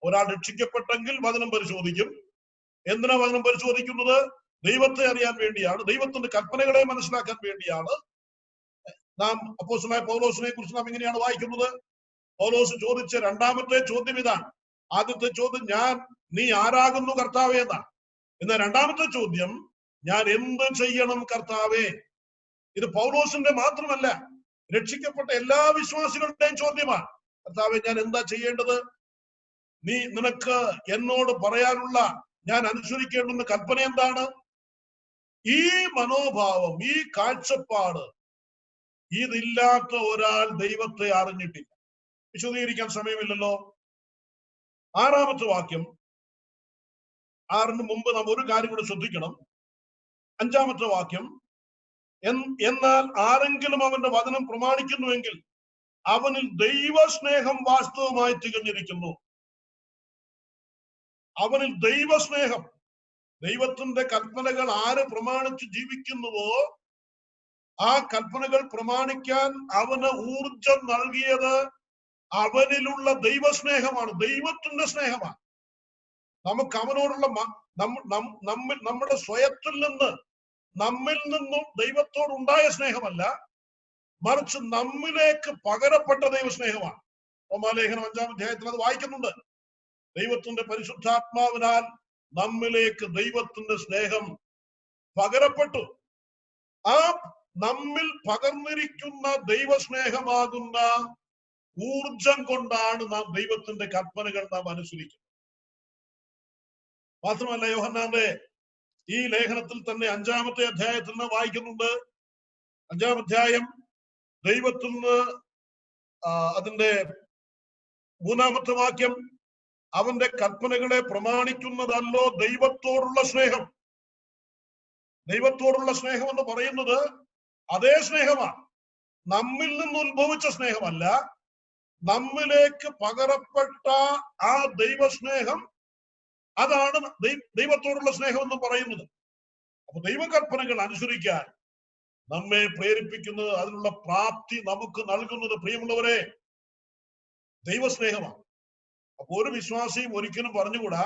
ഒരാൾ രക്ഷിക്കപ്പെട്ടെങ്കിൽ വചനം പരിശോധിക്കും. എന്തിനാ വചനം പരിശോധിക്കുന്നത്? ദൈവത്തെ അറിയാൻ വേണ്ടിയാണ്, ദൈവത്തിന്റെ കൽപ്പനകളെ മനസ്സിലാക്കാൻ വേണ്ടിയാണ്. നാം അപ്പോസ്തലനായ പൗലോസിനെ കുറിച്ച് നാം ഇങ്ങനെയാണ് വായിക്കുന്നത്. പൗലോസ് ചോദിച്ച 2-ാമത്തെ ചോദ്യം ഇതാണ്. ആദ്യത്തെ ചോദ്യം നീ ആരാകുന്നു കർത്താവേ എന്നാണ്. എന്നാൽ 2-ാമത്തെ ചോദ്യം, ഞാൻ എന്ത് ചെയ്യണം കർത്താവേ? ഇത് പൗലോസിന്റെ മാത്രമല്ല, രക്ഷിക്കപ്പെട്ട എല്ലാ വിശ്വാസികളുടെയും ചോദ്യമാണ്. കർത്താവേ, ഞാൻ എന്താ ചെയ്യേണ്ടത്? നിനക്ക് എന്നോട് പറയാനുള്ള, ഞാൻ അനുസരിക്കേണ്ടുന്ന കൽപ്പന എന്താണ്? ഈ മനോഭാവം, ഈ കാഴ്ചപ്പാട് ഇതില്ലാത്ത ഒരാൾ ദൈവത്തെ അറിഞ്ഞിട്ടില്ല. വിശദീകരിക്കാൻ സമയമില്ലല്ലോ. 6-ാമത്തെ വാക്യം, 6-ന് മുമ്പ് നാം ഒരു കാര്യം കൂടെ ശ്രദ്ധിക്കണം. 5-ാമത്തെ വാക്യം, എന്നാൽ ആരെങ്കിലും അവന്റെ വചനം പ്രമാണിക്കുന്നുവെങ്കിൽ അവനിൽ ദൈവസ്നേഹം വാസ്തവമായി തികഞ്ഞിരിക്കുന്നു. അവനിൽ ദൈവസ്നേഹം, ദൈവത്തിന്റെ കൽപ്പനകൾ ആര് പ്രമാണിച്ച് ജീവിക്കുന്നുവോ ആ കൽപ്പനകൾ പ്രമാണിക്കാൻ അവന് ഊർജം നൽകിയത് അവനിലുള്ള ദൈവസ്നേഹമാണ്, ദൈവത്തിന്റെ സ്നേഹമാണ്. നമുക്ക് അവനോടുള്ള നമ്മുടെ സ്വയത്തിൽ നിന്ന്, നമ്മിൽ നിന്നും ദൈവത്തോടുണ്ടായ സ്നേഹമല്ല, മറിച്ച് നമ്മിലേക്ക് പകരപ്പെട്ട ദൈവസ്നേഹമാണ്. റോമാലേഖനം 5-ാം അധ്യായത്തിൽ അത് വായിക്കുന്നുണ്ട്. ദൈവത്തിന്റെ പരിശുദ്ധാത്മാവിനാൽ നമ്മിലേക്ക് ദൈവത്തിന്റെ സ്നേഹം പകരപ്പെട്ടു. ആ നമ്മിൽ പകർന്നിരിക്കുന്ന ദൈവസ്നേഹമാകുന്ന ഊർജം കൊണ്ടാണ് നാം ദൈവത്തിന്റെ കൽപ്പനകൾ നാം അനുസരിക്കുന്നത്. മാത്രമല്ല, യോഹന്നാന്റെ ഈ ലേഖനത്തിൽ തന്നെ 5-ാമത്തെ അധ്യായത്തിൽ നിന്ന് വായിക്കുന്നുണ്ട്. 5-ാം അധ്യായം ദൈവത്തിൽ നിന്ന് അതിന്റെ 3-ാമത്തെ വാക്യം, അവന്റെ കൽപ്പനകളെ പ്രമാണിക്കുന്നതല്ലോ ദൈവത്തോടുള്ള സ്നേഹം. ദൈവത്തോടുള്ള സ്നേഹം എന്ന് പറയുന്നത് അതേ സ്നേഹമാണ്, നമ്മിൽ നിന്ന് ഉത്ഭവിച്ച സ്നേഹമല്ല, നമ്മിലേക്ക് പകരപ്പെട്ട ആ ദൈവസ്നേഹം, അതാണ് ദൈവത്തോടുള്ള സ്നേഹം എന്ന് പറയുന്നത്. അപ്പൊ ദൈവകൽപ്പനകൾ അനുസരിക്കാൻ നമ്മെ പ്രേരിപ്പിക്കുന്നത്, അതിനുള്ള പ്രാപ്തി നമുക്ക് നൽകുന്നത്, പ്രിയമുള്ളവരെ, ദൈവസ്നേഹമാണ്. അപ്പൊ ഒരു വിശ്വാസിയും ഒരിക്കലും പറഞ്ഞുകൂടാ,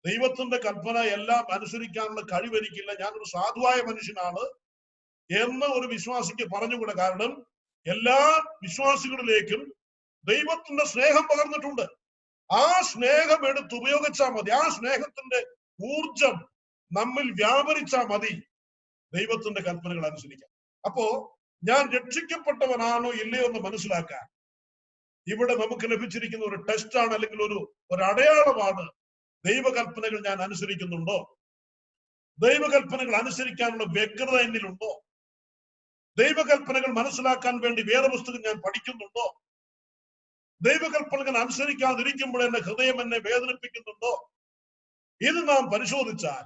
ദൈവത്തിന്റെ കൽപ്പന എല്ലാം അനുസരിക്കാനുള്ള കഴിവ് എനിക്കില്ല, ഞാനൊരു സാധുവായ മനുഷ്യനാണ് എന്ന് ഒരു വിശ്വാസിക്ക് പറഞ്ഞുകൂടാ. കാരണം എല്ലാ വിശ്വാസികളിലേക്കും ദൈവത്തിന്റെ സ്നേഹം പകർന്നിട്ടുണ്ട്. ആ സ്നേഹം എടുത്ത് ഉപയോഗിച്ചാൽ മതി, ആ സ്നേഹത്തിന്റെ ഊർജം നമ്മിൽ വ്യാപരിച്ചാൽ മതി ദൈവത്തിന്റെ കൽപ്പനകൾ അനുസരിക്കാൻ. അപ്പോ ഞാൻ രക്ഷിക്കപ്പെട്ടവനാണോ ഇല്ലയോ എന്ന് മനസ്സിലാക്കാൻ ഇവിടെ നമുക്ക് ലഭിച്ചിരിക്കുന്ന ഒരു ടെസ്റ്റാണ്, അല്ലെങ്കിൽ ഒരു അടയാളമാണ്. ദൈവകൽപ്പനകൾ ഞാൻ അനുസരിക്കുന്നുണ്ടോ? ദൈവകൽപ്പനകൾ അനുസരിക്കാനുള്ള വ്യഗ്രത എന്നിലുണ്ടോ? ദൈവകൽപ്പനകൾ മനസ്സിലാക്കാൻ വേണ്ടി വേദപുസ്തകം ഞാൻ പഠിക്കുന്നുണ്ടോ? ദൈവകൽപ്പനകൾ അനുസരിക്കാതിരിക്കുമ്പോൾ എന്റെ ഹൃദയം എന്നെ വേദനിപ്പിക്കുന്നുണ്ടോ? ഇത് നാം പരിശോധിച്ചാൽ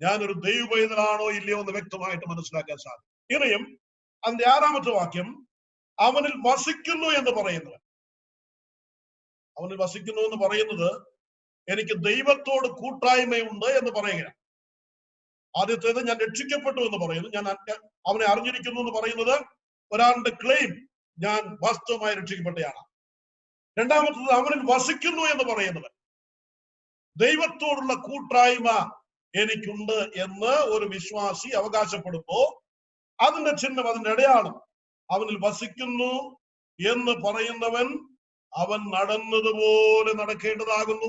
ഞാനൊരു ദൈവപൈതലാണോ ഇല്ലയോ എന്ന് വ്യക്തമായിട്ട് മനസ്സിലാക്കാൻ സാധിക്കും. ഇനിയും അതിന്റെ 6-ാമത്തെ വാക്യം, അവനിൽ വസിക്കുന്നു എന്ന് പറയുന്നത്. അവനിൽ വസിക്കുന്നു എന്ന് പറയുന്നത് എനിക്ക് ദൈവത്തോട് കൂട്ടായ്മയുണ്ട് എന്ന് പറയുകയാണ്. ആദ്യത്തേത് ഞാൻ രക്ഷിക്കപ്പെട്ടു എന്ന് പറയുന്നു, ഞാൻ അവനെ അറിഞ്ഞിരിക്കുന്നു എന്ന് പറയുന്നത് ഒരാളുടെ ക്ലെയിം, ഞാൻ വാസ്തവമായി രക്ഷിക്കപ്പെട്ടയാണ്. രണ്ടാമത്തത് അവനിൽ വസിക്കുന്നു എന്ന് പറയുന്നത് ദൈവത്തോടുള്ള കൂട്ടായ്മ എനിക്കുണ്ട് എന്ന് ഒരു വിശ്വാസി അവകാശപ്പെടുമ്പോ അതിന്റെ ചിഹ്നം, അതിന്റെ അടയാളം, അവനിൽ വസിക്കുന്നു എന്ന് പറയുന്നവൻ അവൻ നടന്നതുപോലെ നടക്കേണ്ടതാകുന്നു.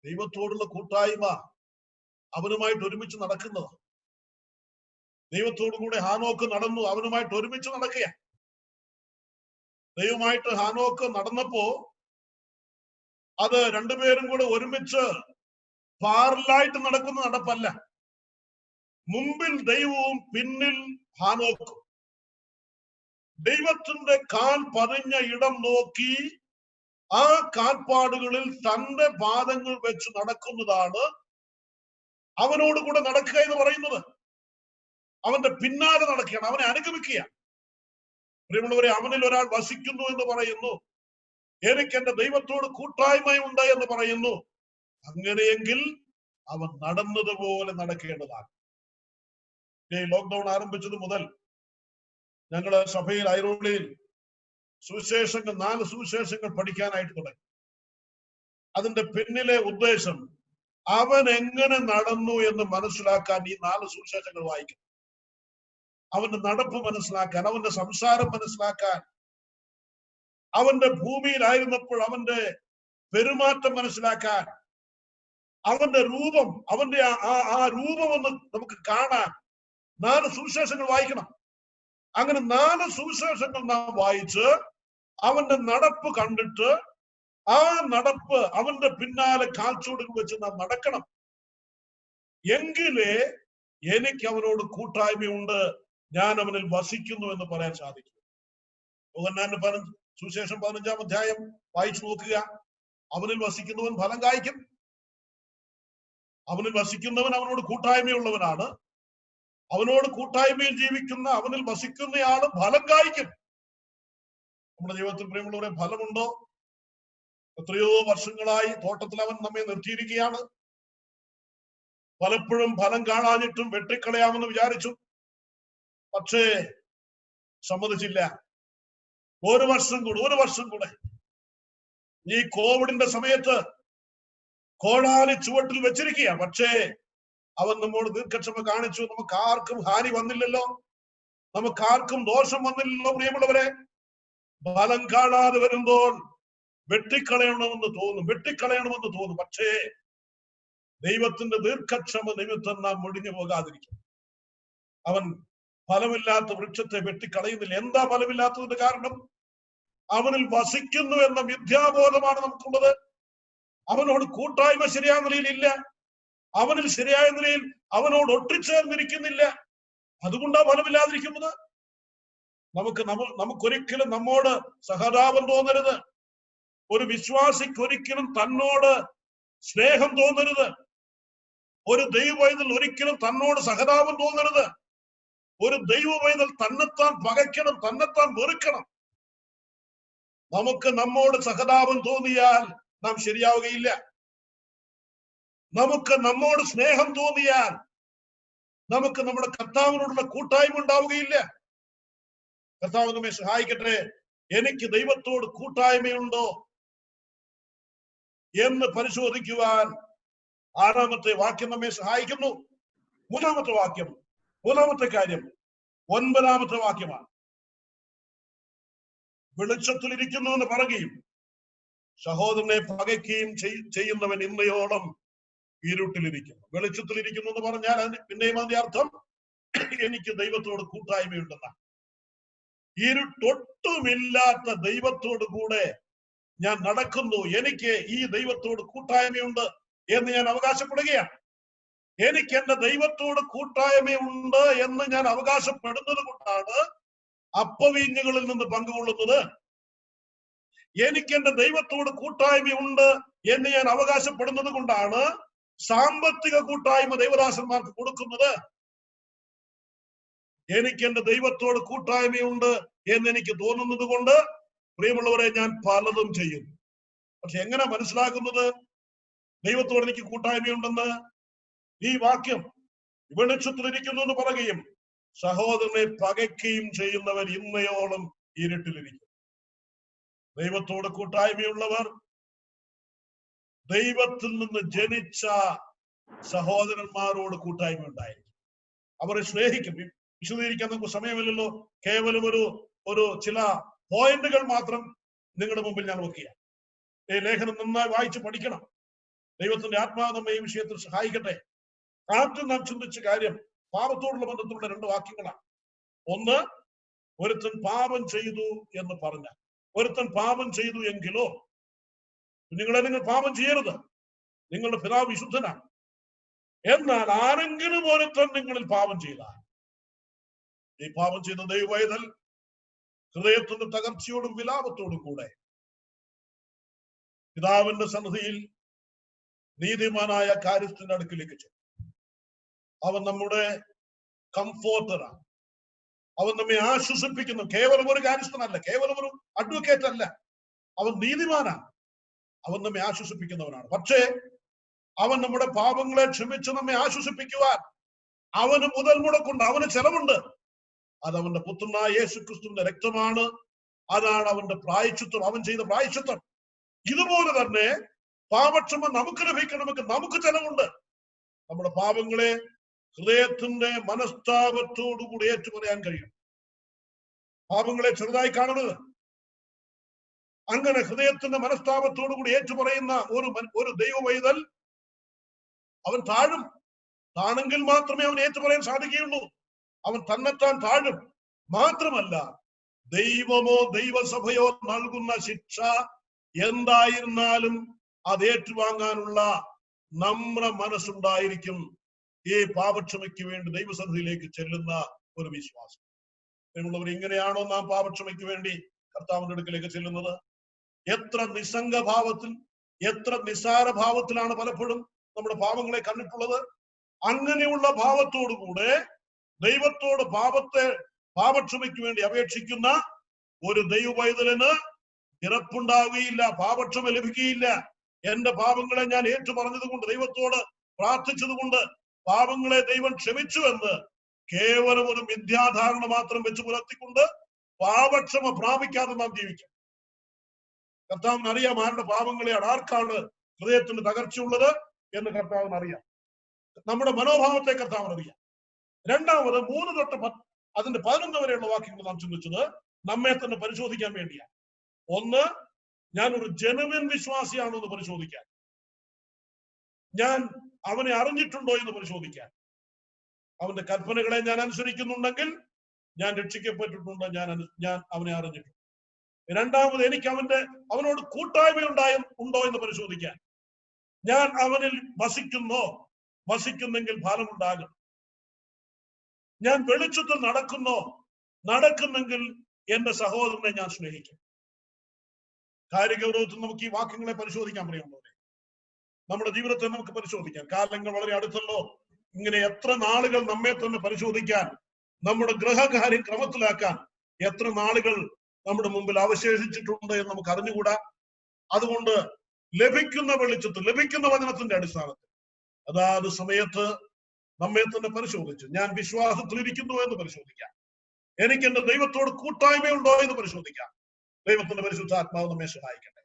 ദൈവത്തോടുള്ള കൂട്ടായ്മ അവനുമായിട്ട് ഒരുമിച്ച് നടക്കുന്നതാണ്. ദൈവത്തോടു കൂടെ ഹാനോക്ക് നടന്നു, അവനുമായിട്ട് ഒരുമിച്ച് നടക്കുക. ദൈവമായിട്ട് ഹാനോക്ക് നടന്നപ്പോ അത് രണ്ടുപേരും കൂടെ ഒരുമിച്ച് പാരലായിട്ട് നടക്കുന്ന നടപ്പല്ല. മുമ്പിൽ ദൈവവും പിന്നിൽ ഹാനോക്കും. ദൈവത്തിന്റെ കാൽ പതിഞ്ഞ ഇടം നോക്കി ആ കാൽപ്പാടുകളിൽ തന്റെ പാദങ്ങൾ വെച്ച് നടക്കുന്നതാണ് അവനോട് കൂടെ നടക്കുക എന്ന് പറയുന്നത്. അവന്റെ പിന്നാലെ നടക്കുകയാണ്, അവനെ അനുഗമിക്കുകയാണ്. പ്രിയമുള്ളവരെ, അവനിൽ ഒരാൾ വസിക്കുന്നു എന്ന് പറയുന്നു, എനിക്ക് എന്റെ ദൈവത്തോട് കൂട്ടായ്മയുണ്ട് എന്ന് പറയുന്നു. അങ്ങനെയെങ്കിൽ അവൻ നടന്നതുപോലെ നടക്കേണ്ടതാണ്. ഈ ലോക്ക്ഡൌൺ ആരംഭിച്ചത് മുതൽ ഞങ്ങള് സഭയിൽ ഐറോളിയിൽ സുവിശേഷങ്ങൾ 4 സുവിശേഷങ്ങൾ പഠിക്കാനായിട്ട് തുടങ്ങി. അതിന്റെ പിന്നിലെ ഉദ്ദേശം അവൻ എങ്ങനെ നടന്നു എന്ന് മനസ്സിലാക്കാൻ ഈ 4 സുവിശേഷങ്ങൾ വായിക്കും. അവന്റെ നടപ്പ് മനസ്സിലാക്കാൻ, അവന്റെ സംസാരം മനസ്സിലാക്കാൻ, അവന്റെ ഭൂമിയിലായിരുന്നപ്പോൾ അവന്റെ പെരുമാറ്റം മനസ്സിലാക്കാൻ, അവന്റെ രൂപം, അവന്റെ ആ രൂപം ഒന്ന് നമുക്ക് കാണാൻ 4 സുവിശേഷങ്ങൾ വായിക്കണം. അങ്ങനെ 4 സുവിശേഷങ്ങൾ നാം വായിച്ച് അവന്റെ നടപ്പ് കണ്ടിട്ട് ആ നടപ്പ് അവന്റെ പിന്നാലെ കാൽച്ചുവടുകൾ വെച്ച് നാം നടക്കണം. എങ്കിലേ എനിക്ക് അവനോട് കൂട്ടായ്മയുണ്ട്, ഞാൻ അവനിൽ വസിക്കുന്നു എന്ന് പറയാൻ സാധിക്കും. യോഹന്നാന്റെ സുവിശേഷം 15-ാം അധ്യായം വായിച്ചു നോക്കുക. അവനിൽ വസിക്കുന്നവൻ ഫലം കായ്ക്കും. അവനിൽ വസിക്കുന്നവൻ അവനോട് കൂട്ടായ്മയുള്ളവനാണ്. അവനോട് കൂട്ടായ്മയിൽ ജീവിക്കുന്ന, അവനിൽ വസിക്കുന്നയാള് ഫലം കായ്ക്കും. നമ്മുടെ ജീവിതത്തിൽ പ്രിയമുള്ളവരെ ഫലമുണ്ടോ? എത്രയോ വർഷങ്ങളായി തോട്ടത്തിൽ അവൻ നമ്മെ നിർത്തിയിരിക്കുകയാണ്. പലപ്പോഴും ഫലം കാണാഞ്ഞിട്ടും വെട്ടിക്കളയാമെന്ന് വിചാരിച്ചു. പക്ഷേ സമ്മതിച്ചില്ല. ഒരു വർഷം കൂടെ ഈ കോവിഡിന്റെ സമയത്ത് കോടാലി ചുവട്ടിൽ വെച്ചിരിക്കുക. പക്ഷേ അവൻ നമ്മോട് ദീർഘക്ഷമ കാണിച്ചു. നമുക്ക് ആർക്കും ഹാനി വന്നില്ലല്ലോ, നമുക്ക് ആർക്കും ദോഷം വന്നില്ലല്ലോ. പ്രിയമുള്ളവരെ, ഫലം കാണാതെ വരുമ്പോൾ വെട്ടിക്കളയണമെന്ന് തോന്നും. പക്ഷേ ദൈവത്തിന്റെ ദീർഘക്ഷമ നിമിത്തം നാം മുടിഞ്ഞു പോകാതിരിക്കും. അവൻ ഫലമില്ലാത്ത വൃക്ഷത്തെ വെട്ടിക്കളയുന്നില്ല. എന്താ ഫലമില്ലാത്തതിന്റെ കാരണം? അവനിൽ വസിക്കുന്നു എന്ന മിഥ്യാബോധമാണ് നമുക്കുള്ളത്. അവനോട് കൂട്ടായ്മ ശരിയായ നിലയിൽ ഇല്ല. അവനിൽ ശരിയായ നിലയിൽ അവനോട് ഒട്ടിച്ചേർന്നിരിക്കുന്നില്ല. അതുകൊണ്ടാണ് ഫലമില്ലാതിരിക്കുന്നത്. നമുക്കൊരിക്കലും നമ്മോട് സഹതാപം തോന്നരുത്. ഒരു വിശ്വാസിക്ക് ഒരിക്കലും തന്നോട് സ്നേഹം തോന്നരുത്. ഒരു ദൈവവൈതൽ ഒരിക്കലും തന്നോട് സഹതാപം തോന്നരുത്. ഒരു ദൈവവൈതൽ തന്നെത്താൻ പകയ്ക്കണം, തന്നെത്താൻ വെറുക്കണം. നമുക്ക് നമ്മോട് സഹതാപം തോന്നിയാൽ നാം ശരിയാവുകയില്ല. നമുക്ക് നമ്മോട് സ്നേഹം തോന്നിയാൽ നമുക്ക് നമ്മുടെ കർത്താവിനോടുള്ള കൂട്ടായ്മ ഉണ്ടാവുകയില്ല. കർത്താവ് നമ്മെ സഹായിക്കട്ടെ. എനിക്ക് ദൈവത്തോട് കൂട്ടായ്മയുണ്ടോ എന്ന് പരിശോധിക്കുവാൻ 6-ാമത്തെ വാക്യം നമ്മെ സഹായിക്കുന്നു. 3-ാമത്തെ കാര്യം 9-ാമത്തെ വാക്യമാണ്. വെളിച്ചത്തിലിരിക്കുന്നു എന്ന് പറയുകയും സഹോദരനെ പകയ്ക്കുകയും ചെയ്യുന്നവൻ ഇന്നയോളം ഇരുട്ടിലിരിക്കുന്നു. വെളിച്ചത്തിലിരിക്കുന്നു എന്ന് പറഞ്ഞാൽ പിന്നെയും അതിന്റെ അർത്ഥം എനിക്ക് ദൈവത്തോട് കൂട്ടായ്മയുണ്ടെന്നാണ്. ഇരുട്ടൊട്ടുമില്ലാത്ത ദൈവത്തോട് കൂടെ ഞാൻ നടക്കുന്നു, എനിക്ക് ഈ ദൈവത്തോട് കൂട്ടായ്മയുണ്ട് എന്ന് ഞാൻ അവകാശപ്പെടുകയാണ്. എനിക്ക് എന്റെ ദൈവത്തോട് കൂട്ടായ്മയുണ്ട് എന്ന് ഞാൻ അവകാശപ്പെടുന്നത് കൊണ്ടാണ് അപ്പവീഞ്ഞുകളിൽ നിന്ന് പങ്കുകൊള്ളുന്നത്. എനിക്ക് എന്റെ ദൈവത്തോട് കൂട്ടായ്മയുണ്ട് എന്ന് ഞാൻ അവകാശപ്പെടുന്നത് കൊണ്ടാണ് സാമ്പത്തിക കൂട്ടായ്മ ദൈവദാസന്മാർക്ക് കൊടുക്കുന്നത്. എനിക്ക് എന്റെ ദൈവത്തോട് കൂട്ടായ്മയുണ്ട് എന്ന് എനിക്ക് തോന്നുന്നത് കൊണ്ട് പ്രിയമുള്ളവരെ ഞാൻ പലതും ചെയ്യുന്നു. പക്ഷെ എങ്ങനെ മനസ്സിലാക്കുന്നത് ദൈവത്തോട് എനിക്ക് കൂട്ടായ്മയുണ്ടെന്ന്? ഈ വാക്യം വെളിച്ചത്തിലിരിക്കുന്നു എന്ന് പറയുകയും സഹോദരനെ പകയ്ക്കുകയും ചെയ്യുന്നവൻ ഇന്നയോളം ഇരുട്ടിലിരിക്കും. ദൈവത്തോട് കൂട്ടായ്മയുള്ളവർ ദൈവത്തിൽ നിന്ന് ജനിച്ച സഹോദരന്മാരോട് കൂട്ടായ്മ ഉണ്ടായിരിക്കും. അവരെ സ്നേഹിക്കും. വിശദീകരിക്കാൻ നമുക്ക് സമയമില്ലല്ലോ. കേവലം ഒരു ചില പോയിന്റുകൾ മാത്രം നിങ്ങളുടെ മുമ്പിൽ ഞാൻ വെക്കുക. ഈ ലേഖനം നന്നായി വായിച്ച് പഠിക്കണം. ദൈവത്തിന്റെ ആത്മാവ് നമ്മെ ഈ വിഷയത്തിൽ സഹായിക്കട്ടെ. ആദ്യം നാം ചിന്തിച്ച കാര്യം പാപത്തോടുള്ള ബന്ധത്തിലുള്ള 2 വാക്യങ്ങളാണ്. ഒന്ന്, ഒരുത്തൻ പാപം ചെയ്തു എന്ന് പറഞ്ഞ, ഒരുത്തൻ പാപം ചെയ്തു എങ്കിലോ നിങ്ങൾ പാപം ചെയ്യരുത്, നിങ്ങളുടെ പിതാവ് വിശുദ്ധനാണ്. എന്നാൽ ആരെങ്കിലും ഒരുത്തൻ നിങ്ങളിൽ പാപം ചെയ്താൽ, ഈ പാപം ചെയ്ത ദൈവവൈതൽ ഹൃദയത്തിന്റെ തകർച്ചയോടും വിലാപത്തോടും കൂടെ പിതാവിന്റെ സന്നിധിയിൽ നീതിമാനായ കാര്യസ്ഥന്റെ അടുക്കിലേക്ക് ചെല്ലും. അവൻ നമ്മുടെ കംഫോർട്ടറാണ്. അവൻ നമ്മെ ആശ്വസിപ്പിക്കുന്നു. കേവലം ഒരു കാര്യസ്ഥനല്ല, കേവലം ഒരു അഡ്വക്കേറ്റ് അല്ല. അവൻ നീതിമാനാണ്. അവൻ നമ്മെ ആശ്വസിപ്പിക്കുന്നവനാണ്. പക്ഷേ അവൻ നമ്മുടെ പാപങ്ങളെ ക്ഷമിച്ച് നമ്മെ ആശ്വസിപ്പിക്കുവാൻ അവന് മുതൽ മുടക്കുണ്ട്, അവന് ചെലവുണ്ട്. അത് അവന്റെ പുത്രനായ യേശുക്രിസ്തുവിന്റെ രക്തമാണ്. അതാണ് അവന്റെ പ്രായശ്ചിത്തം, അവൻ ചെയ്ത പ്രായശ്ചിത്തം. ഇതുപോലെ തന്നെ പാപക്ഷമ നമുക്ക് ലഭിക്കണമെങ്കിൽ നമുക്ക് ചെലവുണ്ട്. നമ്മുടെ പാപങ്ങളെ ഹൃദയത്തിന്റെ മനസ്താപത്തോടുകൂടി ഏറ്റുപറയാൻ കഴിയും. പാപങ്ങളെ ചെറുതായി കാണരുത്. അങ്ങനെ ഹൃദയത്തിന്റെ മനസ്താപത്തോടുകൂടി ഏറ്റുപറയുന്ന ഒരു ദൈവവൈതൽ അവൻ താണെങ്കിൽ മാത്രമേ അവൻ ഏറ്റുപറയാൻ സാധിക്കുകയുള്ളൂ. അവൻ തന്നെത്താൻ താഴും. മാത്രമല്ല, ദൈവമോ ദൈവസഭയോ നൽകുന്ന ശിക്ഷ എന്തായിരുന്നാലും അത് ഏറ്റുവാങ്ങാനുള്ള നമ്ര മനസ്സുണ്ടായിരിക്കും ഈ പാപക്ഷമയ്ക്ക് വേണ്ടി ദൈവസന്നിധിയിലേക്ക് ചെല്ലുന്ന ഒരു വിശ്വാസം. നിങ്ങളുള്ളവർ, ഇങ്ങനെയാണോ നാം പാപക്ഷമയ്ക്ക് വേണ്ടി കർത്താവിന്റെ അടുക്കലേക്ക് ചെല്ലുന്നത്? എത്ര നിസ്സംഗഭാവത്തിൽ, എത്ര നിസ്സാര ഭാവത്തിലാണ് പലപ്പോഴും നമ്മുടെ പാപങ്ങളെ കണ്ടിട്ടുള്ളത്. അങ്ങനെയുള്ള ഭാവത്തോടുകൂടെ ദൈവത്തോട് പാപക്ഷമയ്ക്ക് വേണ്ടി അപേക്ഷിക്കുന്ന ഒരു ദൈവവൈതലിന് ഇറപ്പുണ്ടാവുകയില്ല, പാപക്ഷമ ലഭിക്കുകയില്ല. എന്റെ പാപങ്ങളെ ഞാൻ ഏറ്റു പറഞ്ഞത് കൊണ്ട്, ദൈവത്തോട് പ്രാർത്ഥിച്ചത് കൊണ്ട് പാപങ്ങളെ ദൈവം ക്ഷമിച്ചു എന്ന് കേവലം ഒരു മിഥ്യാധാരണ മാത്രം വെച്ച് പുലർത്തിക്കൊണ്ട് പാപക്ഷമ പ്രാപിക്കാതെ നാം ജീവിക്കാം. കർത്താവിന് അറിയാം ആരുടെ പാപങ്ങളെയാണ്, ആർക്കാണ് ഹൃദയത്തിന് തകർച്ചയുള്ളത് എന്ന് കർത്താവിന് അറിയാം. നമ്മുടെ മനോഭാവത്തെ കർത്താവിന് അറിയാം. രണ്ടാമത് 3 തൊട്ട് അതിന്റെ 11 വരെയുള്ള വാക്യങ്ങൾ നാം ചിന്തിച്ചത് നമ്മെ തന്നെ പരിശോധിക്കാൻ വേണ്ടിയാണ്. ഒന്ന്, ഞാൻ ഒരു ജെനുവിൻ വിശ്വാസിയാണോ എന്ന് പരിശോധിക്കാൻ, ഞാൻ അവനെ അറിഞ്ഞിട്ടുണ്ടോ എന്ന് പരിശോധിക്കാൻ, അവന്റെ കൽപ്പനകളെ ഞാൻ അനുസരിക്കുന്നുണ്ടെങ്കിൽ ഞാൻ രക്ഷിക്കപ്പെട്ടിട്ടുണ്ട്, ഞാൻ അവനെ അറിഞ്ഞിട്ടുണ്ട്. രണ്ടാമത്, എനിക്ക് അവനോട് കൂട്ടായ്മ ഉണ്ടോ എന്ന് പരിശോധിക്കാൻ, ഞാൻ അവനിൽ വസിക്കുന്നെങ്കിൽ ഫലമുണ്ടാകും. ഞാൻ വെളിച്ചത്തിൽ നടക്കുന്നെങ്കിൽ എന്റെ സഹോദരനെ ഞാൻ സ്നേഹിക്കും. കാര്യഗൗരവത്തിൽ നമുക്ക് ഈ വാക്യങ്ങളെ പരിശോധിക്കാൻ പറയുന്നത്, നമ്മുടെ ജീവിതത്തെ നമുക്ക് പരിശോധിക്കാൻ. കാലങ്ങൾ വളരെ അടുത്തല്ലോ. ഇങ്ങനെ എത്ര നാളുകൾ നമ്മെ തന്നെ പരിശോധിക്കാൻ, നമ്മുടെ ഗൃഹകാര്യം ക്രമത്തിലാക്കാൻ എത്ര നാളുകൾ നമ്മുടെ മുമ്പിൽ അവശേഷിച്ചിട്ടുണ്ട് എന്ന് നമുക്ക് അറിഞ്ഞുകൂടാ. അതുകൊണ്ട് ലഭിക്കുന്ന വെളിച്ചത്തിൽ, ലഭിക്കുന്ന വചനത്തിന്റെ അടിസ്ഥാനത്തിൽ അതാത് സമയത്ത് നമ്മെ തന്നെ പരിശോധിച്ച് ഞാൻ വിശ്വാസത്തിൽ ഇരിക്കുന്നു എന്ന് പരിശോധിക്കാം, എനിക്ക് എന്റെ ദൈവത്തോട് കൂട്ടായ്മയുണ്ടോ എന്ന് പരിശോധിക്കാം. ദൈവത്തിന്റെ പരിശുദ്ധാത്മാവ് നമ്മെ സഹായിക്കട്ടെ.